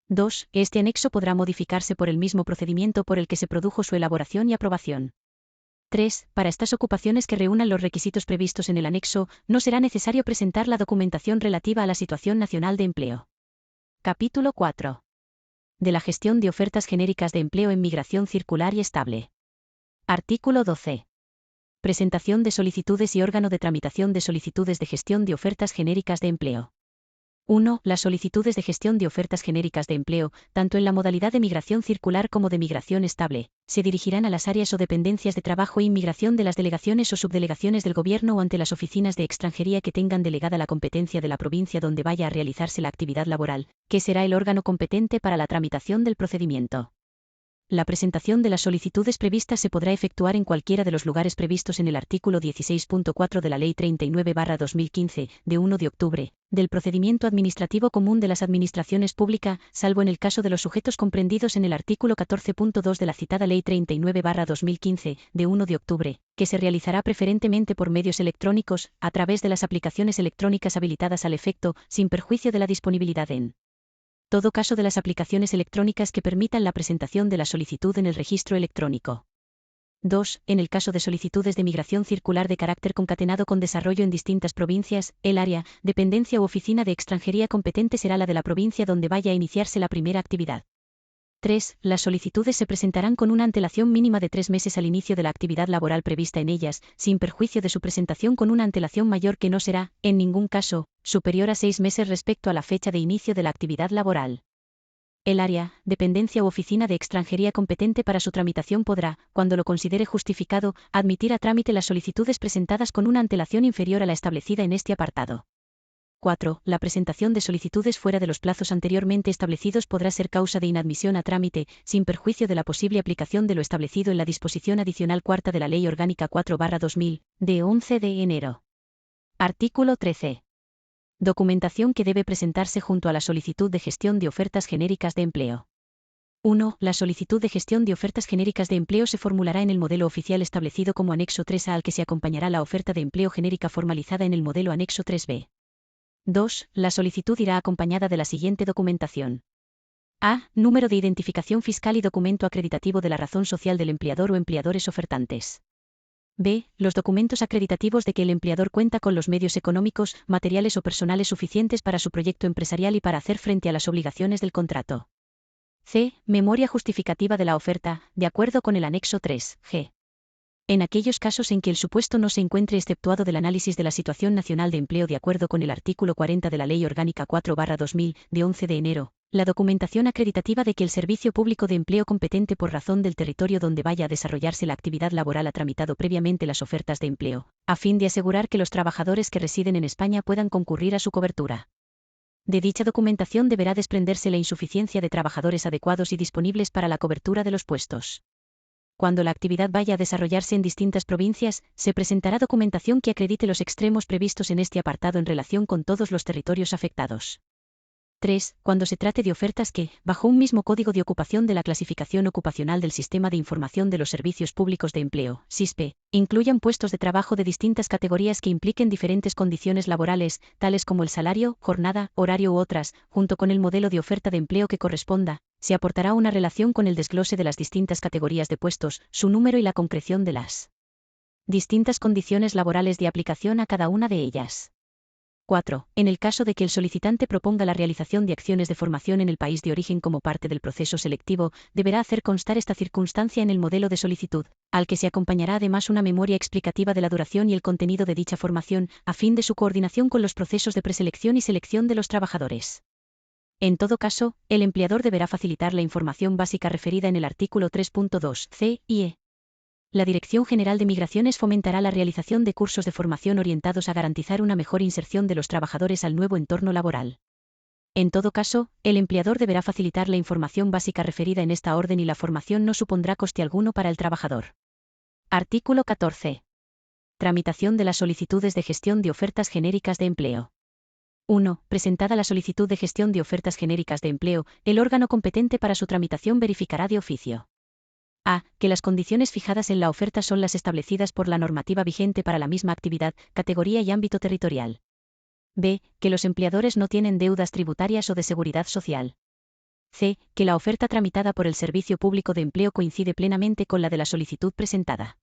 2. Este anexo podrá modificarse por el mismo procedimiento por el que se produjo su elaboración y aprobación. 3. Para estas ocupaciones que reúnan los requisitos previstos en el anexo, no será necesario presentar la documentación relativa a la situación nacional de empleo. Capítulo 4. De la gestión de ofertas genéricas de empleo en migración circular y estable. Artículo 12. Presentación de solicitudes y órgano de tramitación de solicitudes de gestión de ofertas genéricas de empleo. 1. Las solicitudes de gestión de ofertas genéricas de empleo, tanto en la modalidad de migración circular como de migración estable, se dirigirán a las áreas o dependencias de trabajo e inmigración de las delegaciones o subdelegaciones del Gobierno o ante las oficinas de extranjería que tengan delegada la competencia de la provincia donde vaya a realizarse la actividad laboral, que será el órgano competente para la tramitación del procedimiento. La presentación de las solicitudes previstas se podrá efectuar en cualquiera de los lugares previstos en el artículo 16.4 de la Ley 39/2015, de 1 de octubre, del Procedimiento Administrativo Común de las Administraciones Públicas, salvo en el caso de los sujetos comprendidos en el artículo 14.2 de la citada Ley 39/2015, de 1 de octubre, que se realizará preferentemente por medios electrónicos, a través de las aplicaciones electrónicas habilitadas al efecto, sin perjuicio de la disponibilidad en todo caso de las aplicaciones electrónicas que permitan la presentación de la solicitud en el registro electrónico. 2. En el caso de solicitudes de migración circular de carácter concatenado con desarrollo en distintas provincias, el área, dependencia u oficina de extranjería competente será la de la provincia donde vaya a iniciarse la primera actividad. 3. Las solicitudes se presentarán con una antelación mínima de 3 meses al inicio de la actividad laboral prevista en ellas, sin perjuicio de su presentación con una antelación mayor que no será, en ningún caso, superior a 6 meses respecto a la fecha de inicio de la actividad laboral. El área, dependencia u oficina de extranjería competente para su tramitación podrá, cuando lo considere justificado, admitir a trámite las solicitudes presentadas con una antelación inferior a la establecida en este apartado. 4. La presentación de solicitudes fuera de los plazos anteriormente establecidos podrá ser causa de inadmisión a trámite, sin perjuicio de la posible aplicación de lo establecido en la disposición adicional cuarta de la Ley Orgánica 4/2000, de 11 de enero. Artículo 13. Documentación que debe presentarse junto a la solicitud de gestión de ofertas genéricas de empleo. 1. La solicitud de gestión de ofertas genéricas de empleo se formulará en el modelo oficial establecido como anexo 3A al que se acompañará la oferta de empleo genérica formalizada en el modelo anexo 3B. 2. La solicitud irá acompañada de la siguiente documentación. A. Número de identificación fiscal y documento acreditativo de la razón social del empleador o empleadores ofertantes. B. Los documentos acreditativos de que el empleador cuenta con los medios económicos, materiales o personales suficientes para su proyecto empresarial y para hacer frente a las obligaciones del contrato. C. Memoria justificativa de la oferta, de acuerdo con el anexo 3, g. En aquellos casos en que el supuesto no se encuentre exceptuado del análisis de la situación nacional de empleo de acuerdo con el artículo 40 de la Ley Orgánica 4/2000, de 11 de enero, la documentación acreditativa de que el Servicio Público de Empleo competente por razón del territorio donde vaya a desarrollarse la actividad laboral ha tramitado previamente las ofertas de empleo, a fin de asegurar que los trabajadores que residen en España puedan concurrir a su cobertura. De dicha documentación deberá desprenderse la insuficiencia de trabajadores adecuados y disponibles para la cobertura de los puestos. Cuando la actividad vaya a desarrollarse en distintas provincias, se presentará documentación que acredite los extremos previstos en este apartado en relación con todos los territorios afectados. 3. Cuando se trate de ofertas que, bajo un mismo código de ocupación de la clasificación ocupacional del Sistema de Información de los Servicios Públicos de Empleo, SISPE, incluyan puestos de trabajo de distintas categorías que impliquen diferentes condiciones laborales, tales como el salario, jornada, horario u otras, junto con el modelo de oferta de empleo que corresponda, se aportará una relación con el desglose de las distintas categorías de puestos, su número y la concreción de las distintas condiciones laborales de aplicación a cada una de ellas. 4. En el caso de que el solicitante proponga la realización de acciones de formación en el país de origen como parte del proceso selectivo, deberá hacer constar esta circunstancia en el modelo de solicitud, al que se acompañará además una memoria explicativa de la duración y el contenido de dicha formación, a fin de su coordinación con los procesos de preselección y selección de los trabajadores. En todo caso, el empleador deberá facilitar la información básica referida en el artículo 3.2 c y e. La Dirección General de Migraciones fomentará la realización de cursos de formación orientados a garantizar una mejor inserción de los trabajadores al nuevo entorno laboral. En todo caso, el empleador deberá facilitar la información básica referida en esta orden y la formación no supondrá coste alguno para el trabajador. Artículo 14. Tramitación de las solicitudes de gestión de ofertas genéricas de empleo. 1. Presentada la solicitud de gestión de ofertas genéricas de empleo, el órgano competente para su tramitación verificará de oficio: a. Que las condiciones fijadas en la oferta son las establecidas por la normativa vigente para la misma actividad, categoría y ámbito territorial. b. Que los empleadores no tienen deudas tributarias o de seguridad social. c. Que la oferta tramitada por el Servicio Público de Empleo coincide plenamente con la de la solicitud presentada.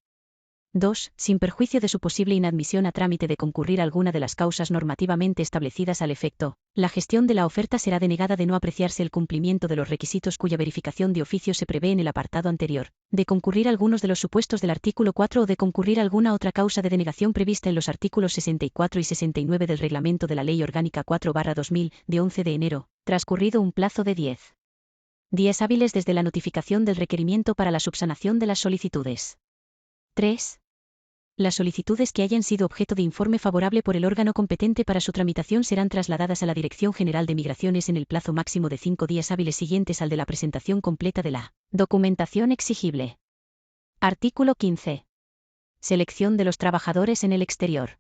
2. Sin perjuicio de su posible inadmisión a trámite de concurrir alguna de las causas normativamente establecidas al efecto, la gestión de la oferta será denegada de no apreciarse el cumplimiento de los requisitos cuya verificación de oficio se prevé en el apartado anterior, de concurrir algunos de los supuestos del artículo 4 o de concurrir alguna otra causa de denegación prevista en los artículos 64 y 69 del Reglamento de la Ley Orgánica 4/2000, de 11 de enero, transcurrido un plazo de 10 días hábiles desde la notificación del requerimiento para la subsanación de las solicitudes. 3. Las solicitudes que hayan sido objeto de informe favorable por el órgano competente para su tramitación serán trasladadas a la Dirección General de Migraciones en el plazo máximo de 5 días hábiles siguientes al de la presentación completa de la documentación exigible. Artículo 15. Selección de los trabajadores en el exterior.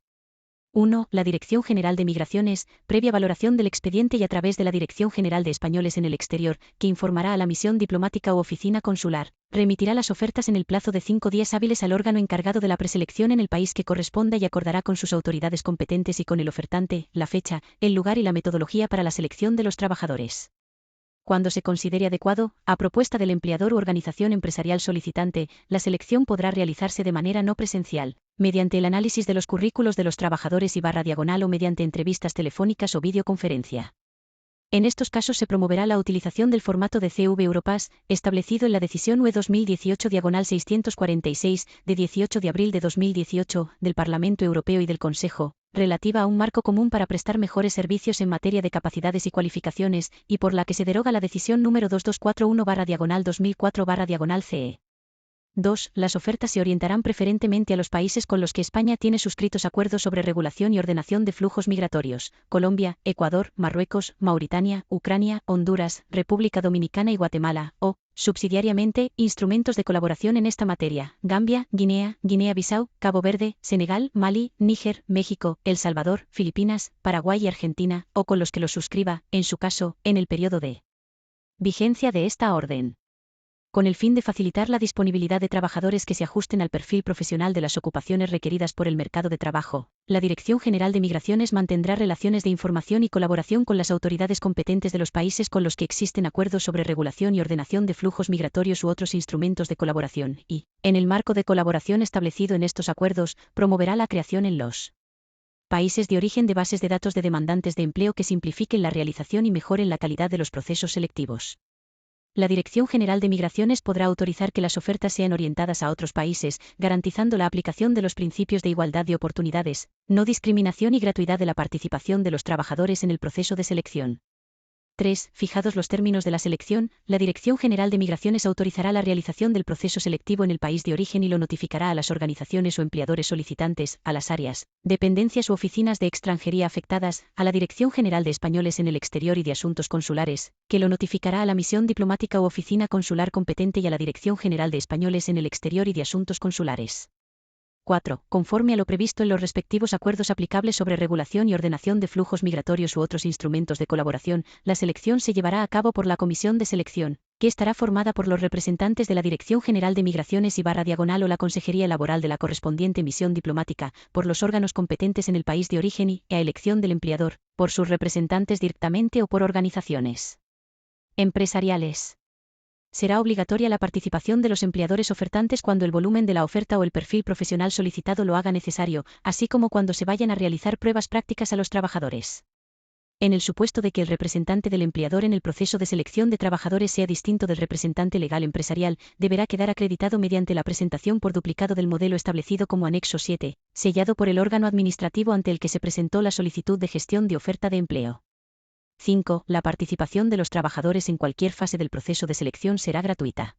1. La Dirección General de Migraciones, previa valoración del expediente y a través de la Dirección General de Españoles en el Exterior, que informará a la misión diplomática u oficina consular, remitirá las ofertas en el plazo de 5 días hábiles al órgano encargado de la preselección en el país que corresponda y acordará con sus autoridades competentes y con el ofertante, la fecha, el lugar y la metodología para la selección de los trabajadores. Cuando se considere adecuado, a propuesta del empleador u organización empresarial solicitante, la selección podrá realizarse de manera no presencial, mediante el análisis de los currículos de los trabajadores y /diagonal o mediante entrevistas telefónicas o videoconferencia. En estos casos se promoverá la utilización del formato de CV Europass, establecido en la Decisión UE 2018/646, de 18 de abril de 2018, del Parlamento Europeo y del Consejo, relativa a un marco común para prestar mejores servicios en materia de capacidades y cualificaciones, y por la que se deroga la Decisión número 2241/2004/CE. 2. Las ofertas se orientarán preferentemente a los países con los que España tiene suscritos acuerdos sobre regulación y ordenación de flujos migratorios: Colombia, Ecuador, Marruecos, Mauritania, Ucrania, Honduras, República Dominicana y Guatemala, o, subsidiariamente, instrumentos de colaboración en esta materia: Gambia, Guinea, Guinea-Bissau, Cabo Verde, Senegal, Mali, Níger, México, El Salvador, Filipinas, Paraguay y Argentina, o con los que los suscriba, en su caso, en el periodo de vigencia de esta orden. Con el fin de facilitar la disponibilidad de trabajadores que se ajusten al perfil profesional de las ocupaciones requeridas por el mercado de trabajo, la Dirección General de Migraciones mantendrá relaciones de información y colaboración con las autoridades competentes de los países con los que existen acuerdos sobre regulación y ordenación de flujos migratorios u otros instrumentos de colaboración y, en el marco de colaboración establecido en estos acuerdos, promoverá la creación en los países de origen de bases de datos de demandantes de empleo que simplifiquen la realización y mejoren la calidad de los procesos selectivos. La Dirección General de Migraciones podrá autorizar que las ofertas sean orientadas a otros países, garantizando la aplicación de los principios de igualdad de oportunidades, no discriminación y gratuidad de la participación de los trabajadores en el proceso de selección. 3. Fijados los términos de la selección, la Dirección General de Migraciones autorizará la realización del proceso selectivo en el país de origen y lo notificará a las organizaciones o empleadores solicitantes, a las áreas, dependencias u oficinas de extranjería afectadas, a la Dirección General de Españoles en el Exterior y de Asuntos Consulares, que lo notificará a la misión diplomática u oficina consular competente y a la Dirección General de Españoles en el Exterior y de Asuntos Consulares. 4. Conforme a lo previsto en los respectivos acuerdos aplicables sobre regulación y ordenación de flujos migratorios u otros instrumentos de colaboración, la selección se llevará a cabo por la Comisión de Selección, que estará formada por los representantes de la Dirección General de Migraciones y /diagonal o la Consejería Laboral de la correspondiente misión diplomática, por los órganos competentes en el país de origen y, a elección del empleador, por sus representantes directamente o por organizaciones empresariales. Será obligatoria la participación de los empleadores ofertantes cuando el volumen de la oferta o el perfil profesional solicitado lo haga necesario, así como cuando se vayan a realizar pruebas prácticas a los trabajadores. En el supuesto de que el representante del empleador en el proceso de selección de trabajadores sea distinto del representante legal empresarial, deberá quedar acreditado mediante la presentación por duplicado del modelo establecido como anexo 7, sellado por el órgano administrativo ante el que se presentó la solicitud de gestión de oferta de empleo. 5. La participación de los trabajadores en cualquier fase del proceso de selección será gratuita.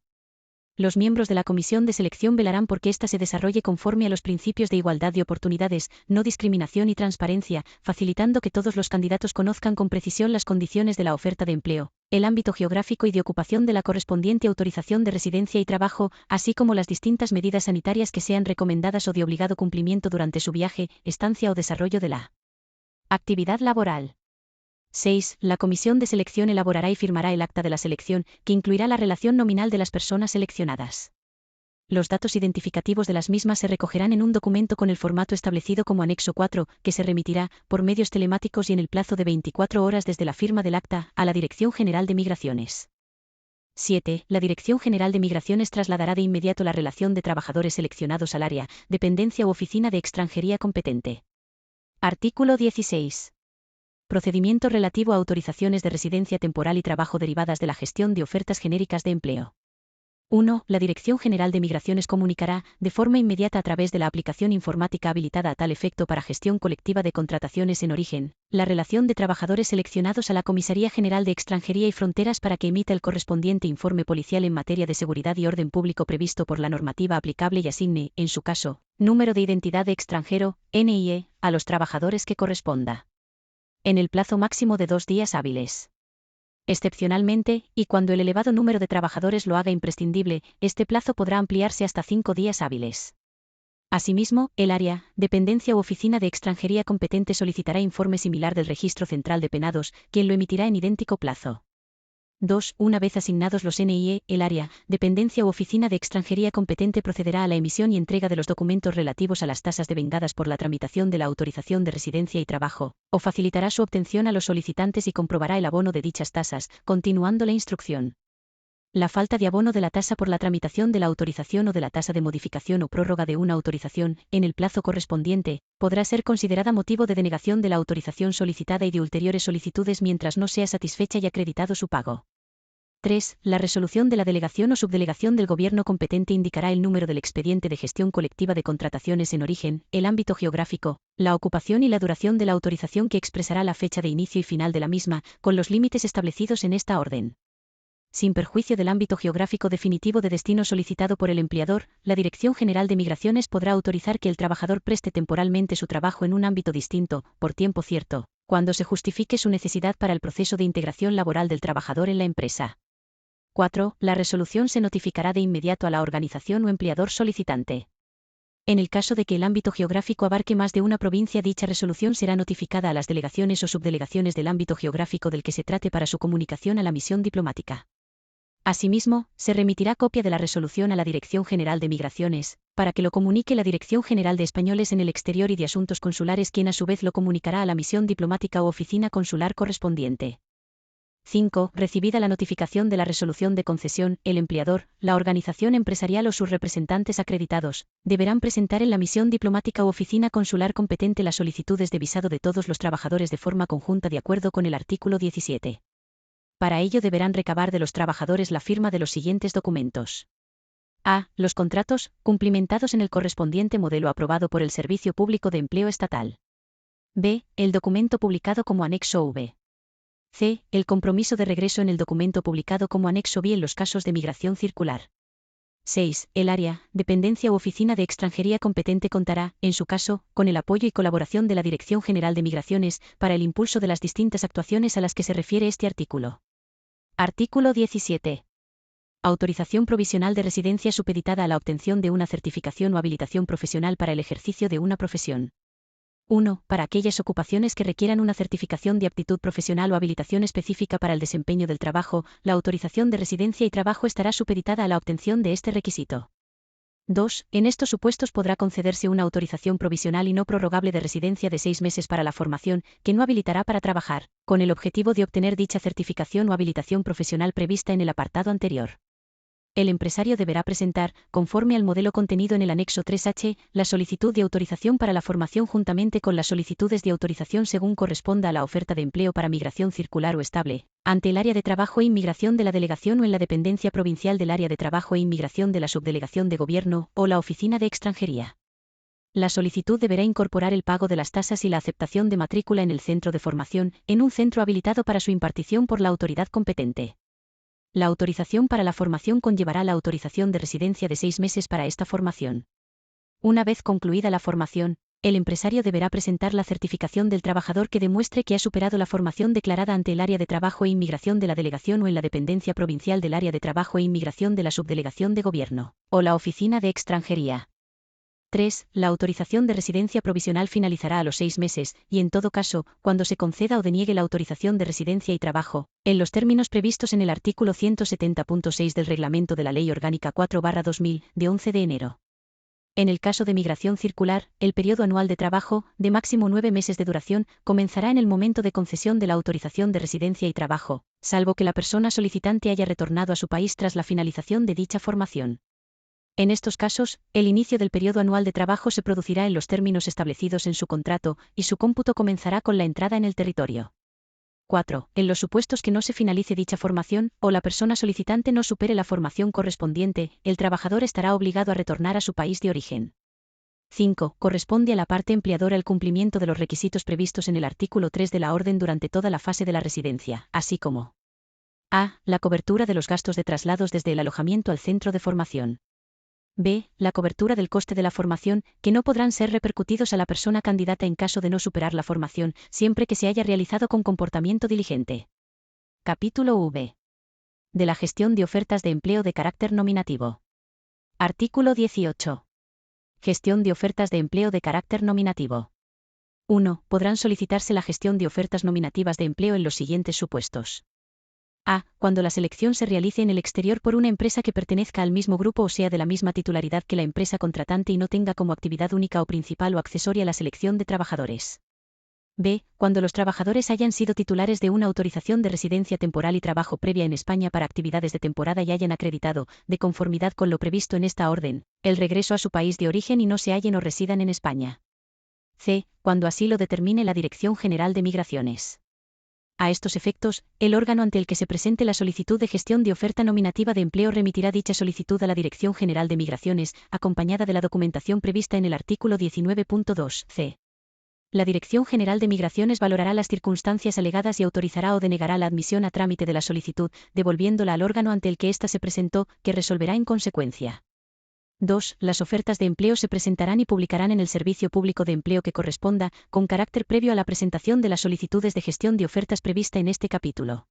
Los miembros de la comisión de selección velarán por que ésta se desarrolle conforme a los principios de igualdad de oportunidades, no discriminación y transparencia, facilitando que todos los candidatos conozcan con precisión las condiciones de la oferta de empleo, el ámbito geográfico y de ocupación de la correspondiente autorización de residencia y trabajo, así como las distintas medidas sanitarias que sean recomendadas o de obligado cumplimiento durante su viaje, estancia o desarrollo de la actividad laboral. 6. La comisión de selección elaborará y firmará el acta de la selección, que incluirá la relación nominal de las personas seleccionadas. Los datos identificativos de las mismas se recogerán en un documento con el formato establecido como anexo 4, que se remitirá, por medios telemáticos y en el plazo de 24 horas desde la firma del acta, a la Dirección General de Migraciones. 7. La Dirección General de Migraciones trasladará de inmediato la relación de trabajadores seleccionados al área, dependencia u oficina de extranjería competente. Artículo 16. Procedimiento relativo a autorizaciones de residencia temporal y trabajo derivadas de la gestión de ofertas genéricas de empleo. 1. La Dirección General de Migraciones comunicará, de forma inmediata a través de la aplicación informática habilitada a tal efecto para gestión colectiva de contrataciones en origen, la relación de trabajadores seleccionados a la Comisaría General de Extranjería y Fronteras para que emita el correspondiente informe policial en materia de seguridad y orden público previsto por la normativa aplicable y asigne, en su caso, número de identidad de extranjero, NIE, a los trabajadores que corresponda, en el plazo máximo de 2 días hábiles. Excepcionalmente, y cuando el elevado número de trabajadores lo haga imprescindible, este plazo podrá ampliarse hasta 5 días hábiles. Asimismo, el área, dependencia u oficina de extranjería competente solicitará informe similar del Registro Central de Penados, quien lo emitirá en idéntico plazo. 2. Una vez asignados los NIE, el área, dependencia u oficina de extranjería competente procederá a la emisión y entrega de los documentos relativos a las tasas devengadas por la tramitación de la autorización de residencia y trabajo, o facilitará su obtención a los solicitantes y comprobará el abono de dichas tasas, continuando la instrucción. La falta de abono de la tasa por la tramitación de la autorización o de la tasa de modificación o prórroga de una autorización, en el plazo correspondiente, podrá ser considerada motivo de denegación de la autorización solicitada y de ulteriores solicitudes mientras no sea satisfecha y acreditado su pago. 3. La resolución de la delegación o subdelegación del gobierno competente indicará el número del expediente de gestión colectiva de contrataciones en origen, el ámbito geográfico, la ocupación y la duración de la autorización que expresará la fecha de inicio y final de la misma, con los límites establecidos en esta orden. Sin perjuicio del ámbito geográfico definitivo de destino solicitado por el empleador, la Dirección General de Migraciones podrá autorizar que el trabajador preste temporalmente su trabajo en un ámbito distinto, por tiempo cierto, cuando se justifique su necesidad para el proceso de integración laboral del trabajador en la empresa. 4. La resolución se notificará de inmediato a la organización o empleador solicitante. En el caso de que el ámbito geográfico abarque más de una provincia, dicha resolución será notificada a las delegaciones o subdelegaciones del ámbito geográfico del que se trate para su comunicación a la misión diplomática. Asimismo, se remitirá copia de la resolución a la Dirección General de Migraciones, para que lo comunique la Dirección General de Españoles en el Exterior y de Asuntos Consulares, quien a su vez lo comunicará a la misión diplomática o oficina consular correspondiente. 5. Recibida la notificación de la resolución de concesión, el empleador, la organización empresarial o sus representantes acreditados, deberán presentar en la misión diplomática u oficina consular competente las solicitudes de visado de todos los trabajadores de forma conjunta de acuerdo con el artículo 17. Para ello deberán recabar de los trabajadores la firma de los siguientes documentos. A. Los contratos, cumplimentados en el correspondiente modelo aprobado por el Servicio Público de Empleo Estatal. B. El documento publicado como anexo V. C. El compromiso de regreso en el documento publicado como anexo B en los casos de migración circular. 6. El área, dependencia u oficina de extranjería competente contará, en su caso, con el apoyo y colaboración de la Dirección General de Migraciones, para el impulso de las distintas actuaciones a las que se refiere este artículo. Artículo 17. Autorización provisional de residencia supeditada a la obtención de una certificación o habilitación profesional para el ejercicio de una profesión. 1. Para aquellas ocupaciones que requieran una certificación de aptitud profesional o habilitación específica para el desempeño del trabajo, la autorización de residencia y trabajo estará supeditada a la obtención de este requisito. 2. En estos supuestos podrá concederse una autorización provisional y no prorrogable de residencia de 6 meses para la formación, que no habilitará para trabajar, con el objetivo de obtener dicha certificación o habilitación profesional prevista en el apartado anterior. El empresario deberá presentar, conforme al modelo contenido en el anexo 3H, la solicitud de autorización para la formación juntamente con las solicitudes de autorización según corresponda a la oferta de empleo para migración circular o estable, ante el área de trabajo e inmigración de la delegación o en la dependencia provincial del área de trabajo e inmigración de la subdelegación de gobierno o la oficina de extranjería. La solicitud deberá incorporar el pago de las tasas y la aceptación de matrícula en el centro de formación, en un centro habilitado para su impartición por la autoridad competente. La autorización para la formación conllevará la autorización de residencia de 6 meses para esta formación. Una vez concluida la formación, el empresario deberá presentar la certificación del trabajador que demuestre que ha superado la formación declarada ante el área de trabajo e inmigración de la delegación o en la dependencia provincial del área de trabajo e inmigración de la subdelegación de gobierno, o la oficina de extranjería. 3. La autorización de residencia provisional finalizará a los 6 meses, y en todo caso, cuando se conceda o deniegue la autorización de residencia y trabajo, en los términos previstos en el artículo 170.6 del Reglamento de la Ley Orgánica 4/2000, de 11 de enero. En el caso de migración circular, el periodo anual de trabajo, de máximo 9 meses de duración, comenzará en el momento de concesión de la autorización de residencia y trabajo, salvo que la persona solicitante haya retornado a su país tras la finalización de dicha formación. En estos casos, el inicio del periodo anual de trabajo se producirá en los términos establecidos en su contrato, y su cómputo comenzará con la entrada en el territorio. 4. En los supuestos que no se finalice dicha formación, o la persona solicitante no supere la formación correspondiente, el trabajador estará obligado a retornar a su país de origen. 5. Corresponde a la parte empleadora el cumplimiento de los requisitos previstos en el artículo 3 de la orden durante toda la fase de la residencia, así como a. La cobertura de los gastos de traslados desde el alojamiento al centro de formación. B. La cobertura del coste de la formación, que no podrán ser repercutidos a la persona candidata en caso de no superar la formación, siempre que se haya realizado con comportamiento diligente. Capítulo V. De la gestión de ofertas de empleo de carácter nominativo. Artículo 18. Gestión de ofertas de empleo de carácter nominativo. 1. Podrán solicitarse la gestión de ofertas nominativas de empleo en los siguientes supuestos. A. Cuando la selección se realice en el exterior por una empresa que pertenezca al mismo grupo o sea de la misma titularidad que la empresa contratante y no tenga como actividad única o principal o accesoria la selección de trabajadores. B. Cuando los trabajadores hayan sido titulares de una autorización de residencia temporal y trabajo previa en España para actividades de temporada y hayan acreditado, de conformidad con lo previsto en esta orden, el regreso a su país de origen y no se hallen o residan en España. C. Cuando así lo determine la Dirección General de Migraciones. A estos efectos, el órgano ante el que se presente la solicitud de gestión de oferta nominativa de empleo remitirá dicha solicitud a la Dirección General de Migraciones, acompañada de la documentación prevista en el artículo 19.2 c. La Dirección General de Migraciones valorará las circunstancias alegadas y autorizará o denegará la admisión a trámite de la solicitud, devolviéndola al órgano ante el que ésta se presentó, que resolverá en consecuencia. 2. Las ofertas de empleo se presentarán y publicarán en el servicio público de empleo que corresponda, con carácter previo a la presentación de las solicitudes de gestión de ofertas prevista en este capítulo.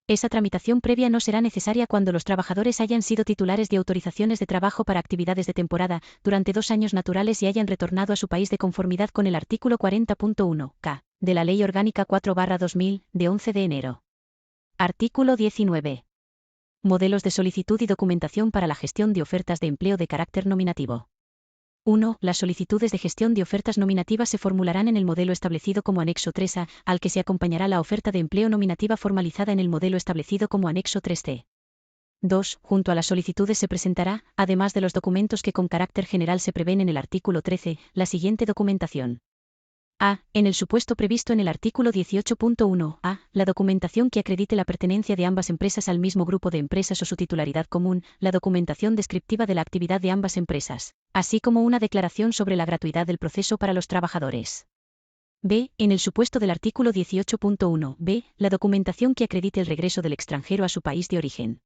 Esa tramitación previa no será necesaria cuando los trabajadores hayan sido titulares de autorizaciones de trabajo para actividades de temporada, durante 2 años naturales y hayan retornado a su país de conformidad con el artículo 40.1 k. de la Ley Orgánica 4/2000, de 11 de enero. Artículo 19. Modelos de solicitud y documentación para la gestión de ofertas de empleo de carácter nominativo. 1. Las solicitudes de gestión de ofertas nominativas se formularán en el modelo establecido como anexo 3A, al que se acompañará la oferta de empleo nominativa formalizada en el modelo establecido como anexo 3C. 2. Junto a las solicitudes se presentará, además de los documentos que con carácter general se prevén en el artículo 13, la siguiente documentación. A. En el supuesto previsto en el artículo 18.1 a. La documentación que acredite la pertenencia de ambas empresas al mismo grupo de empresas o su titularidad común, la documentación descriptiva de la actividad de ambas empresas, así como una declaración sobre la gratuidad del proceso para los trabajadores. B. En el supuesto del artículo 18.1 b. La documentación que acredite el regreso del extranjero a su país de origen.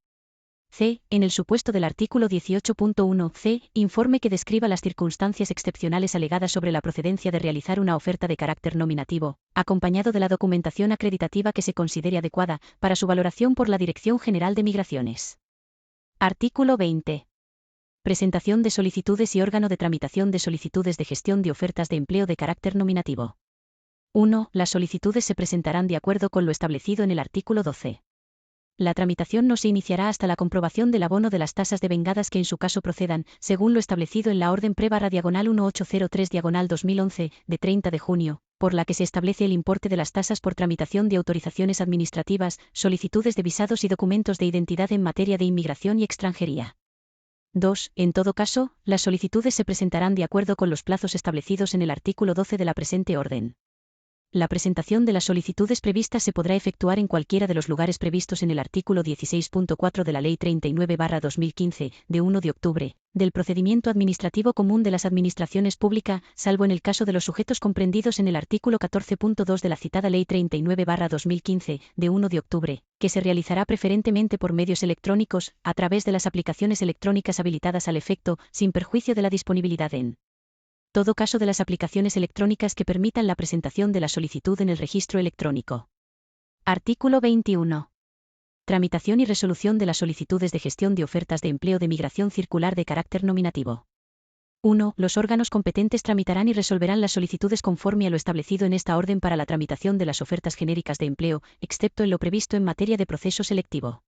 C. En el supuesto del artículo 18.1 c. Informe que describa las circunstancias excepcionales alegadas sobre la procedencia de realizar una oferta de carácter nominativo, acompañado de la documentación acreditativa que se considere adecuada, para su valoración por la Dirección General de Migraciones. Artículo 20. Presentación de solicitudes y órgano de tramitación de solicitudes de gestión de ofertas de empleo de carácter nominativo. 1. Las solicitudes se presentarán de acuerdo con lo establecido en el artículo 12. La tramitación no se iniciará hasta la comprobación del abono de las tasas devengadas que en su caso procedan, según lo establecido en la Orden Pre/1803/2011, de 30 de junio, por la que se establece el importe de las tasas por tramitación de autorizaciones administrativas, solicitudes de visados y documentos de identidad en materia de inmigración y extranjería. 2. En todo caso, las solicitudes se presentarán de acuerdo con los plazos establecidos en el artículo 12 de la presente orden. La presentación de las solicitudes previstas se podrá efectuar en cualquiera de los lugares previstos en el artículo 16.4 de la Ley 39/2015, de 1 de octubre, del Procedimiento Administrativo Común de las Administraciones Públicas, salvo en el caso de los sujetos comprendidos en el artículo 14.2 de la citada Ley 39/2015, de 1 de octubre, que se realizará preferentemente por medios electrónicos, a través de las aplicaciones electrónicas habilitadas al efecto, sin perjuicio de la disponibilidad en todo caso de las aplicaciones electrónicas que permitan la presentación de la solicitud en el registro electrónico. Artículo 21. Tramitación y resolución de las solicitudes de gestión de ofertas de empleo de migración circular de carácter nominativo. 1. Los órganos competentes tramitarán y resolverán las solicitudes conforme a lo establecido en esta orden para la tramitación de las ofertas genéricas de empleo, excepto en lo previsto en materia de proceso selectivo.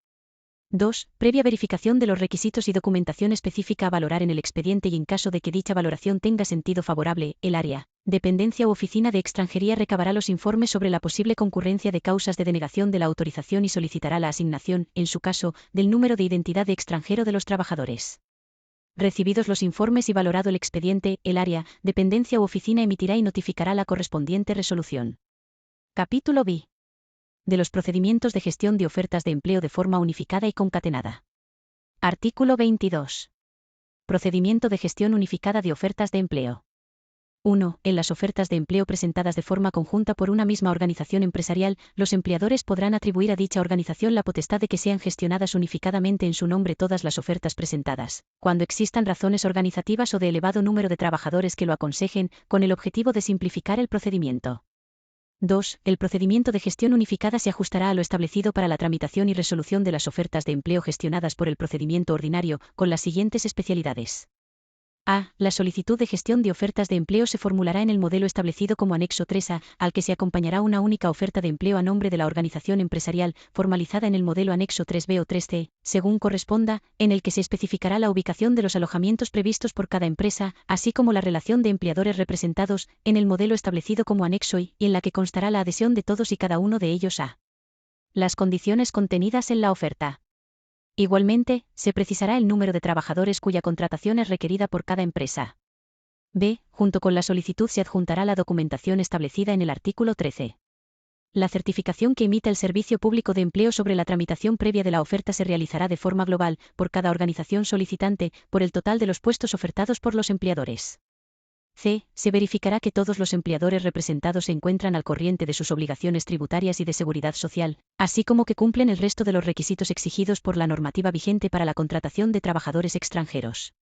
2. Previa verificación de los requisitos y documentación específica a valorar en el expediente y en caso de que dicha valoración tenga sentido favorable, el área, dependencia u oficina de extranjería recabará los informes sobre la posible concurrencia de causas de denegación de la autorización y solicitará la asignación, en su caso, del número de identidad de extranjero de los trabajadores. Recibidos los informes y valorado el expediente, el área, dependencia u oficina emitirá y notificará la correspondiente resolución. Capítulo B. De los procedimientos de gestión de ofertas de empleo de forma unificada y concatenada. Artículo 22. Procedimiento de gestión unificada de ofertas de empleo. 1. En las ofertas de empleo presentadas de forma conjunta por una misma organización empresarial, los empleadores podrán atribuir a dicha organización la potestad de que sean gestionadas unificadamente en su nombre todas las ofertas presentadas, cuando existan razones organizativas o de elevado número de trabajadores que lo aconsejen, con el objetivo de simplificar el procedimiento. 2. El procedimiento de gestión unificada se ajustará a lo establecido para la tramitación y resolución de las ofertas de empleo gestionadas por el procedimiento ordinario, con las siguientes especialidades. A. La solicitud de gestión de ofertas de empleo se formulará en el modelo establecido como anexo 3A, al que se acompañará una única oferta de empleo a nombre de la organización empresarial, formalizada en el modelo anexo 3B o 3C, según corresponda, en el que se especificará la ubicación de los alojamientos previstos por cada empresa, así como la relación de empleadores representados, en el modelo establecido como anexo I, y en la que constará la adhesión de todos y cada uno de ellos a las condiciones contenidas en la oferta. Igualmente, se precisará el número de trabajadores cuya contratación es requerida por cada empresa. B. Junto con la solicitud se adjuntará la documentación establecida en el artículo 13. La certificación que emita el Servicio Público de Empleo sobre la tramitación previa de la oferta se realizará de forma global, por cada organización solicitante, por el total de los puestos ofertados por los empleadores. C. Se verificará que todos los empleadores representados se encuentran al corriente de sus obligaciones tributarias y de seguridad social, así como que cumplen el resto de los requisitos exigidos por la normativa vigente para la contratación de trabajadores extranjeros.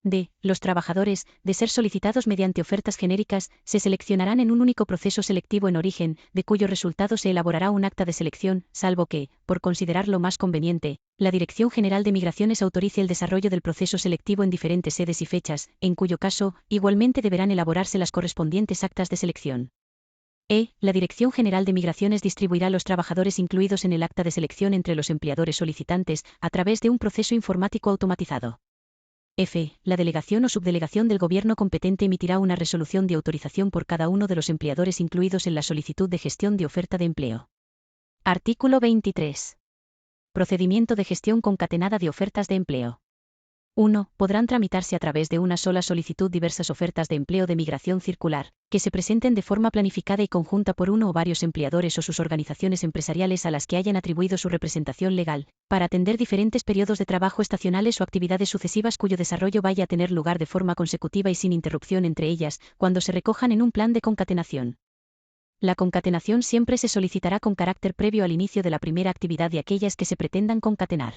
D. Los trabajadores, de ser solicitados mediante ofertas genéricas, se seleccionarán en un único proceso selectivo en origen, de cuyo resultado se elaborará un acta de selección, salvo que, por considerarlo más conveniente, la Dirección General de Migraciones autorice el desarrollo del proceso selectivo en diferentes sedes y fechas, en cuyo caso, igualmente deberán elaborarse las correspondientes actas de selección. E. La Dirección General de Migraciones distribuirá los trabajadores incluidos en el acta de selección entre los empleadores solicitantes, a través de un proceso informático automatizado. F. La delegación o subdelegación del gobierno competente emitirá una resolución de autorización por cada uno de los empleadores incluidos en la solicitud de gestión de oferta de empleo. Artículo 23. Procedimiento de gestión concatenada de ofertas de empleo. 1. Podrán tramitarse a través de una sola solicitud diversas ofertas de empleo de migración circular, que se presenten de forma planificada y conjunta por uno o varios empleadores o sus organizaciones empresariales a las que hayan atribuido su representación legal, para atender diferentes periodos de trabajo estacionales o actividades sucesivas cuyo desarrollo vaya a tener lugar de forma consecutiva y sin interrupción entre ellas, cuando se recojan en un plan de concatenación. La concatenación siempre se solicitará con carácter previo al inicio de la primera actividad de aquellas que se pretendan concatenar.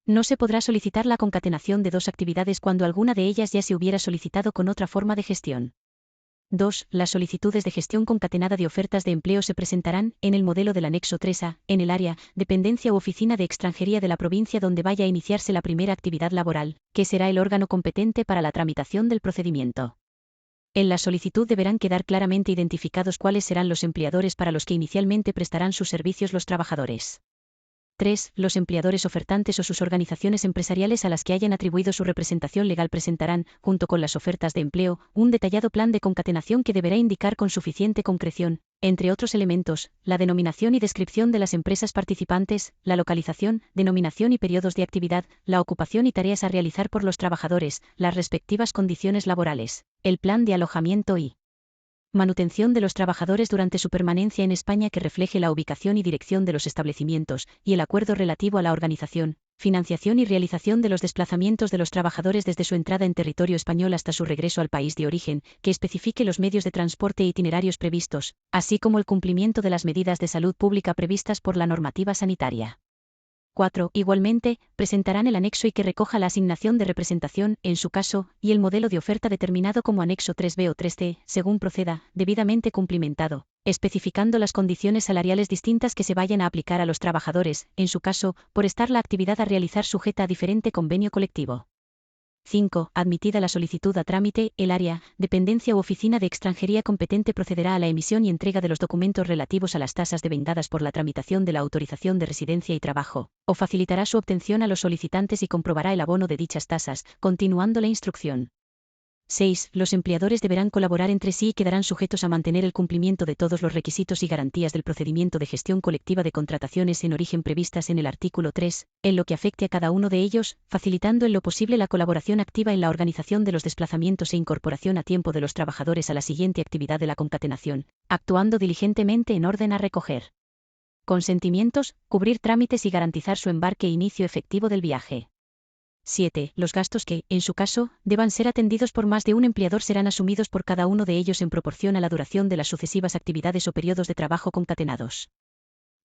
No se podrá solicitar la concatenación de dos actividades cuando alguna de ellas ya se hubiera solicitado con otra forma de gestión. 2. Las solicitudes de gestión concatenada de ofertas de empleo se presentarán, en el modelo del anexo 3A, en el área, dependencia u oficina de extranjería de la provincia donde vaya a iniciarse la primera actividad laboral, que será el órgano competente para la tramitación del procedimiento. En la solicitud deberán quedar claramente identificados cuáles serán los empleadores para los que inicialmente prestarán sus servicios los trabajadores. 3. Los empleadores ofertantes o sus organizaciones empresariales a las que hayan atribuido su representación legal presentarán, junto con las ofertas de empleo, un detallado plan de concatenación que deberá indicar con suficiente concreción, entre otros elementos, la denominación y descripción de las empresas participantes, la localización, denominación y periodos de actividad, la ocupación y tareas a realizar por los trabajadores, las respectivas condiciones laborales, el plan de alojamiento y manutención de los trabajadores durante su permanencia en España que refleje la ubicación y dirección de los establecimientos, y el acuerdo relativo a la organización, financiación y realización de los desplazamientos de los trabajadores desde su entrada en territorio español hasta su regreso al país de origen, que especifique los medios de transporte e itinerarios previstos, así como el cumplimiento de las medidas de salud pública previstas por la normativa sanitaria. 4. Igualmente, presentarán el anexo y que recoja la asignación de representación, en su caso, y el modelo de oferta determinado como anexo 3B o 3C, según proceda, debidamente cumplimentado, especificando las condiciones salariales distintas que se vayan a aplicar a los trabajadores, en su caso, por estar la actividad a realizar sujeta a diferente convenio colectivo. 5. Admitida la solicitud a trámite, el área, dependencia u oficina de extranjería competente procederá a la emisión y entrega de los documentos relativos a las tasas devengadas por la tramitación de la autorización de residencia y trabajo, o facilitará su obtención a los solicitantes y comprobará el abono de dichas tasas, continuando la instrucción. 6. Los empleadores deberán colaborar entre sí y quedarán sujetos a mantener el cumplimiento de todos los requisitos y garantías del procedimiento de gestión colectiva de contrataciones en origen previstas en el artículo 3, en lo que afecte a cada uno de ellos, facilitando en lo posible la colaboración activa en la organización de los desplazamientos e incorporación a tiempo de los trabajadores a la siguiente actividad de la concatenación, actuando diligentemente en orden a recoger consentimientos, cubrir trámites y garantizar su embarque e inicio efectivo del viaje. 7. Los gastos que, en su caso, deban ser atendidos por más de un empleador serán asumidos por cada uno de ellos en proporción a la duración de las sucesivas actividades o periodos de trabajo concatenados.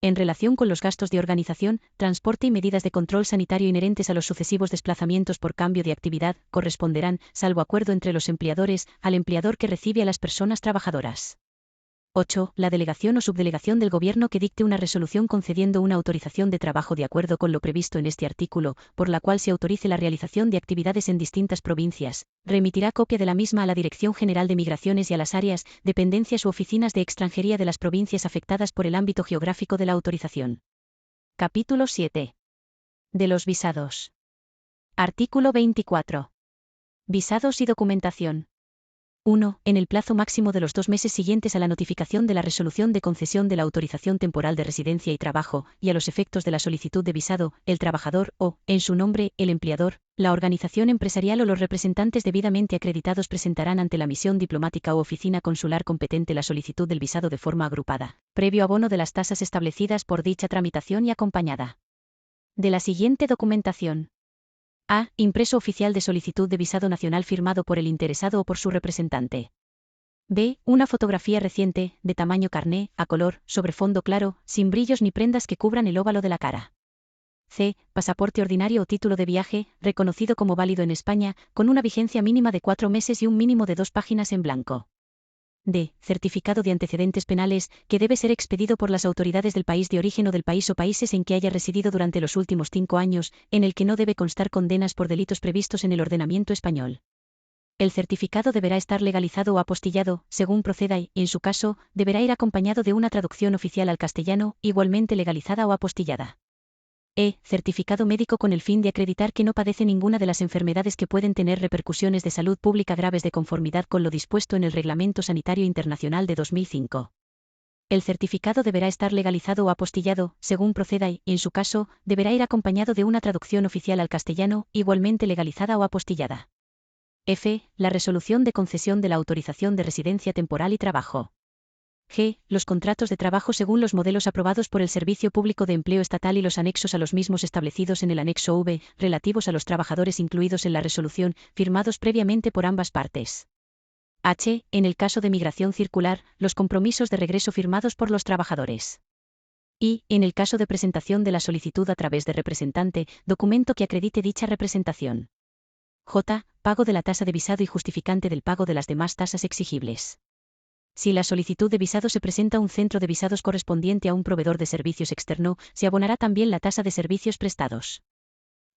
En relación con los gastos de organización, transporte y medidas de control sanitario inherentes a los sucesivos desplazamientos por cambio de actividad, corresponderán, salvo acuerdo entre los empleadores, al empleador que recibe a las personas trabajadoras. 8. La delegación o subdelegación del Gobierno que dicte una resolución concediendo una autorización de trabajo de acuerdo con lo previsto en este artículo, por la cual se autorice la realización de actividades en distintas provincias, remitirá copia de la misma a la Dirección General de Migraciones y a las áreas, dependencias u oficinas de extranjería de las provincias afectadas por el ámbito geográfico de la autorización. Capítulo 7. De los visados. Artículo 24. Visados y documentación. 1. En el plazo máximo de los 2 meses siguientes a la notificación de la resolución de concesión de la autorización temporal de residencia y trabajo, y a los efectos de la solicitud de visado, el trabajador o, en su nombre, el empleador, la organización empresarial o los representantes debidamente acreditados presentarán ante la misión diplomática o oficina consular competente la solicitud del visado de forma agrupada, previo abono de las tasas establecidas por dicha tramitación y acompañada de la siguiente documentación. A. Impreso oficial de solicitud de visado nacional firmado por el interesado o por su representante. B. Una fotografía reciente, de tamaño carné, a color, sobre fondo claro, sin brillos ni prendas que cubran el óvalo de la cara. C. Pasaporte ordinario o título de viaje, reconocido como válido en España, con una vigencia mínima de 4 meses y un mínimo de 2 páginas en blanco. D. Certificado de antecedentes penales, que debe ser expedido por las autoridades del país de origen o del país o países en que haya residido durante los últimos 5 años, en el que no debe constar condenas por delitos previstos en el ordenamiento español. El certificado deberá estar legalizado o apostillado, según proceda y, en su caso, deberá ir acompañado de una traducción oficial al castellano, igualmente legalizada o apostillada. Certificado médico con el fin de acreditar que no padece ninguna de las enfermedades que pueden tener repercusiones de salud pública graves de conformidad con lo dispuesto en el Reglamento Sanitario Internacional de 2005. El certificado deberá estar legalizado o apostillado, según proceda y, en su caso, deberá ir acompañado de una traducción oficial al castellano, igualmente legalizada o apostillada. F. La resolución de concesión de la autorización de residencia temporal y trabajo. G. Los contratos de trabajo según los modelos aprobados por el Servicio Público de Empleo Estatal y los anexos a los mismos establecidos en el anexo V, relativos a los trabajadores incluidos en la resolución, firmados previamente por ambas partes. H. En el caso de migración circular, los compromisos de regreso firmados por los trabajadores. I. En el caso de presentación de la solicitud a través de representante, documento que acredite dicha representación. J. Pago de la tasa de visado y justificante del pago de las demás tasas exigibles. Si la solicitud de visado se presenta a un centro de visados correspondiente a un proveedor de servicios externo, se abonará también la tasa de servicios prestados.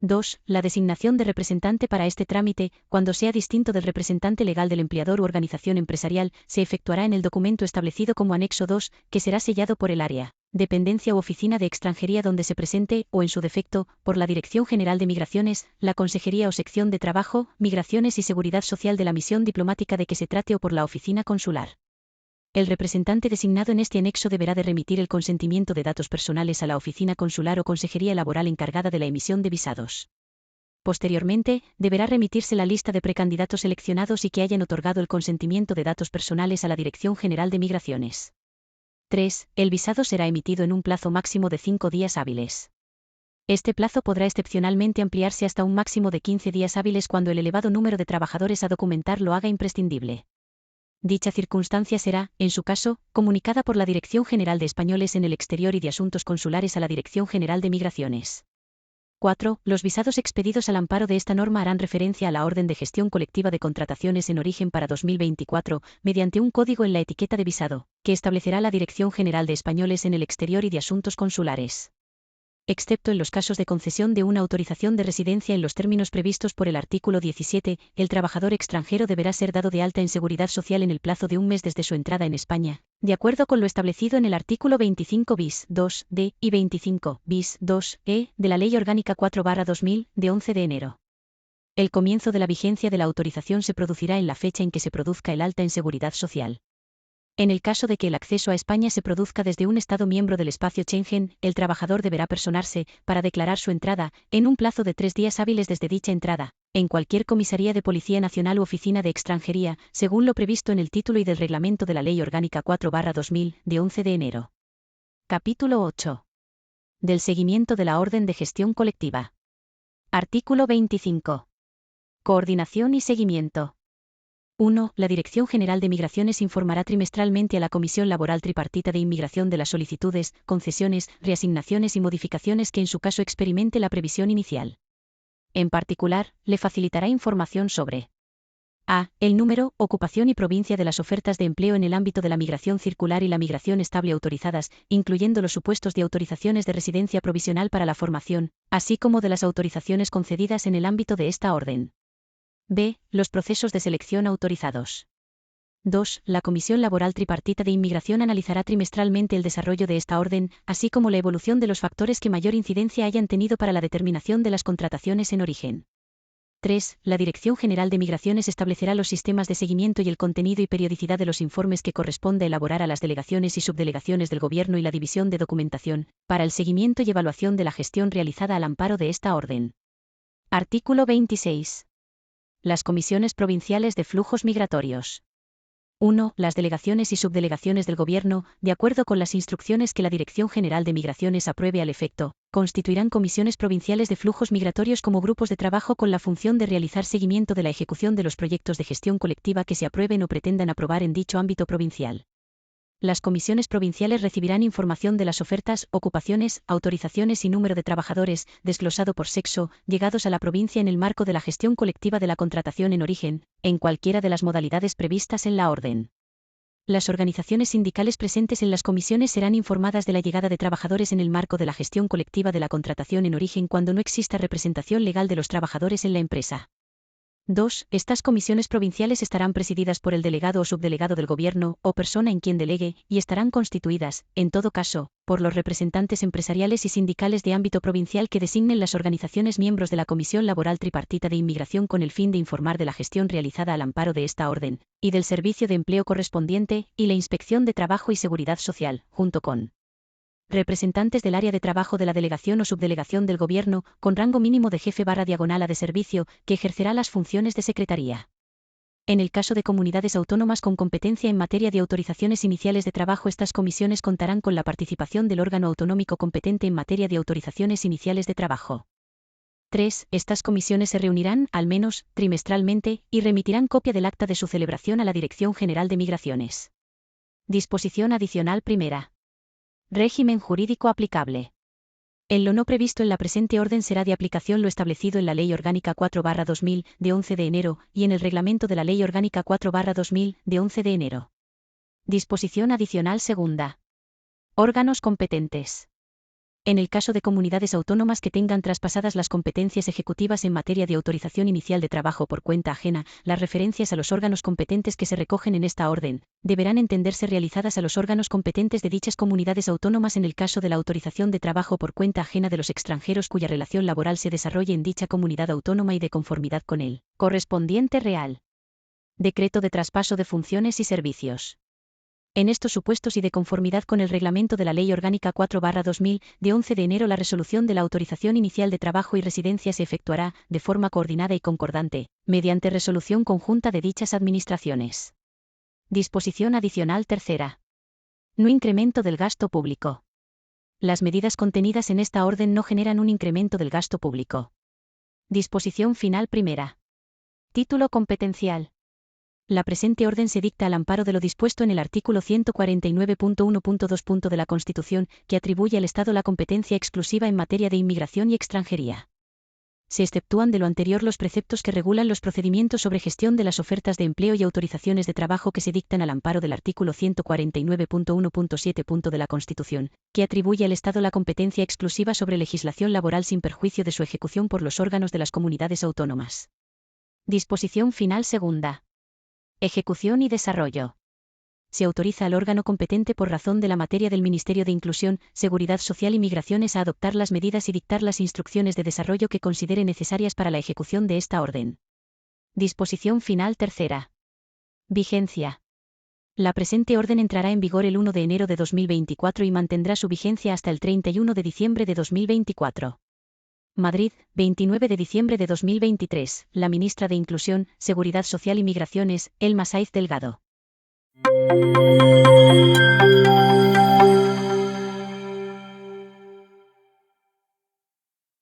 2. La designación de representante para este trámite, cuando sea distinto del representante legal del empleador u organización empresarial, se efectuará en el documento establecido como anexo 2, que será sellado por el área, dependencia u oficina de extranjería donde se presente, o en su defecto, por la Dirección General de Migraciones, la Consejería o Sección de Trabajo, Migraciones y Seguridad Social de la misión diplomática de que se trate o por la oficina consular. El representante designado en este anexo deberá de remitir el consentimiento de datos personales a la oficina consular o consejería laboral encargada de la emisión de visados. Posteriormente, deberá remitirse la lista de precandidatos seleccionados y que hayan otorgado el consentimiento de datos personales a la Dirección General de Migraciones. 3. El visado será emitido en un plazo máximo de 5 días hábiles. Este plazo podrá excepcionalmente ampliarse hasta un máximo de 15 días hábiles cuando el elevado número de trabajadores a documentar lo haga imprescindible. Dicha circunstancia será, en su caso, comunicada por la Dirección General de Españoles en el Exterior y de Asuntos Consulares a la Dirección General de Migraciones. 4. Los visados expedidos al amparo de esta norma harán referencia a la Orden de Gestión Colectiva de Contrataciones en Origen para 2024, mediante un código en la etiqueta de visado, que establecerá la Dirección General de Españoles en el Exterior y de Asuntos Consulares. Excepto en los casos de concesión de una autorización de residencia en los términos previstos por el artículo 17, el trabajador extranjero deberá ser dado de alta en Seguridad Social en el plazo de un mes desde su entrada en España, de acuerdo con lo establecido en el artículo 25 bis 2d y 25 bis 2e de la Ley Orgánica 4/2000, de 11 de enero. El comienzo de la vigencia de la autorización se producirá en la fecha en que se produzca el alta en Seguridad Social. En el caso de que el acceso a España se produzca desde un Estado miembro del espacio Schengen, el trabajador deberá personarse, para declarar su entrada, en un plazo de 3 días hábiles desde dicha entrada, en cualquier comisaría de Policía Nacional u oficina de extranjería, según lo previsto en el título y del reglamento de la Ley Orgánica 4/2000, de 11 de enero. Capítulo 8. Del seguimiento de la Orden de Gestión Colectiva. Artículo 25. Coordinación y seguimiento. 1. La Dirección General de Migraciones informará trimestralmente a la Comisión Laboral Tripartita de Inmigración de las solicitudes, concesiones, reasignaciones y modificaciones que en su caso experimente la previsión inicial. En particular, le facilitará información sobre a. El número, ocupación y provincia de las ofertas de empleo en el ámbito de la migración circular y la migración estable autorizadas, incluyendo los supuestos de autorizaciones de residencia provisional para la formación, así como de las autorizaciones concedidas en el ámbito de esta orden. B. Los procesos de selección autorizados. 2. La Comisión Laboral Tripartita de Inmigración analizará trimestralmente el desarrollo de esta orden, así como la evolución de los factores que mayor incidencia hayan tenido para la determinación de las contrataciones en origen. 3. La Dirección General de Migraciones establecerá los sistemas de seguimiento y el contenido y periodicidad de los informes que corresponde elaborar a las delegaciones y subdelegaciones del Gobierno y la División de Documentación, para el seguimiento y evaluación de la gestión realizada al amparo de esta orden. Artículo 26. Las comisiones provinciales de flujos migratorios. 1. Las delegaciones y subdelegaciones del Gobierno, de acuerdo con las instrucciones que la Dirección General de Migraciones apruebe al efecto, constituirán comisiones provinciales de flujos migratorios como grupos de trabajo con la función de realizar seguimiento de la ejecución de los proyectos de gestión colectiva que se aprueben o pretendan aprobar en dicho ámbito provincial. Las comisiones provinciales recibirán información de las ofertas, ocupaciones, autorizaciones y número de trabajadores, desglosado por sexo, llegados a la provincia en el marco de la gestión colectiva de la contratación en origen, en cualquiera de las modalidades previstas en la orden. Las organizaciones sindicales presentes en las comisiones serán informadas de la llegada de trabajadores en el marco de la gestión colectiva de la contratación en origen cuando no exista representación legal de los trabajadores en la empresa. 2. Estas comisiones provinciales estarán presididas por el delegado o subdelegado del gobierno, o persona en quien delegue, y estarán constituidas, en todo caso, por los representantes empresariales y sindicales de ámbito provincial que designen las organizaciones miembros de la Comisión Laboral Tripartita de Inmigración con el fin de informar de la gestión realizada al amparo de esta orden, y del servicio de empleo correspondiente, y la Inspección de Trabajo y Seguridad Social, junto con representantes del área de trabajo de la delegación o subdelegación del gobierno, con rango mínimo de jefe/diagonal A de servicio, que ejercerá las funciones de secretaría. En el caso de comunidades autónomas con competencia en materia de autorizaciones iniciales de trabajo, estas comisiones contarán con la participación del órgano autonómico competente en materia de autorizaciones iniciales de trabajo. 3. Estas comisiones se reunirán, al menos, trimestralmente, y remitirán copia del acta de su celebración a la Dirección General de Migraciones. Disposición adicional primera. Régimen jurídico aplicable. En lo no previsto en la presente orden será de aplicación lo establecido en la Ley Orgánica 4/2000, de 11 de enero, y en el Reglamento de la Ley Orgánica 4/2000, de 11 de enero. Disposición adicional segunda. Órganos competentes. En el caso de comunidades autónomas que tengan traspasadas las competencias ejecutivas en materia de autorización inicial de trabajo por cuenta ajena, las referencias a los órganos competentes que se recogen en esta orden, deberán entenderse realizadas a los órganos competentes de dichas comunidades autónomas en el caso de la autorización de trabajo por cuenta ajena de los extranjeros cuya relación laboral se desarrolle en dicha comunidad autónoma y de conformidad con el correspondiente Real Decreto de traspaso de funciones y servicios. En estos supuestos y de conformidad con el reglamento de la Ley Orgánica 4/2000, de 11 de enero, la resolución de la autorización inicial de trabajo y residencia se efectuará, de forma coordinada y concordante, mediante resolución conjunta de dichas administraciones. Disposición adicional tercera. No incremento del gasto público. Las medidas contenidas en esta orden no generan un incremento del gasto público. Disposición final primera. Título competencial. La presente orden se dicta al amparo de lo dispuesto en el artículo 149.1.2. de la Constitución, que atribuye al Estado la competencia exclusiva en materia de inmigración y extranjería. Se exceptúan de lo anterior los preceptos que regulan los procedimientos sobre gestión de las ofertas de empleo y autorizaciones de trabajo que se dictan al amparo del artículo 149.1.7. de la Constitución, que atribuye al Estado la competencia exclusiva sobre legislación laboral sin perjuicio de su ejecución por los órganos de las comunidades autónomas. Disposición final segunda. Ejecución y desarrollo. Se autoriza al órgano competente por razón de la materia del Ministerio de Inclusión, Seguridad Social y Migraciones a adoptar las medidas y dictar las instrucciones de desarrollo que considere necesarias para la ejecución de esta orden. Disposición final tercera. Vigencia. La presente orden entrará en vigor el 1 de enero de 2024 y mantendrá su vigencia hasta el 31 de diciembre de 2024. Madrid, 29 de diciembre de 2023, la ministra de Inclusión, Seguridad Social y Migraciones, Elma Saiz Delgado.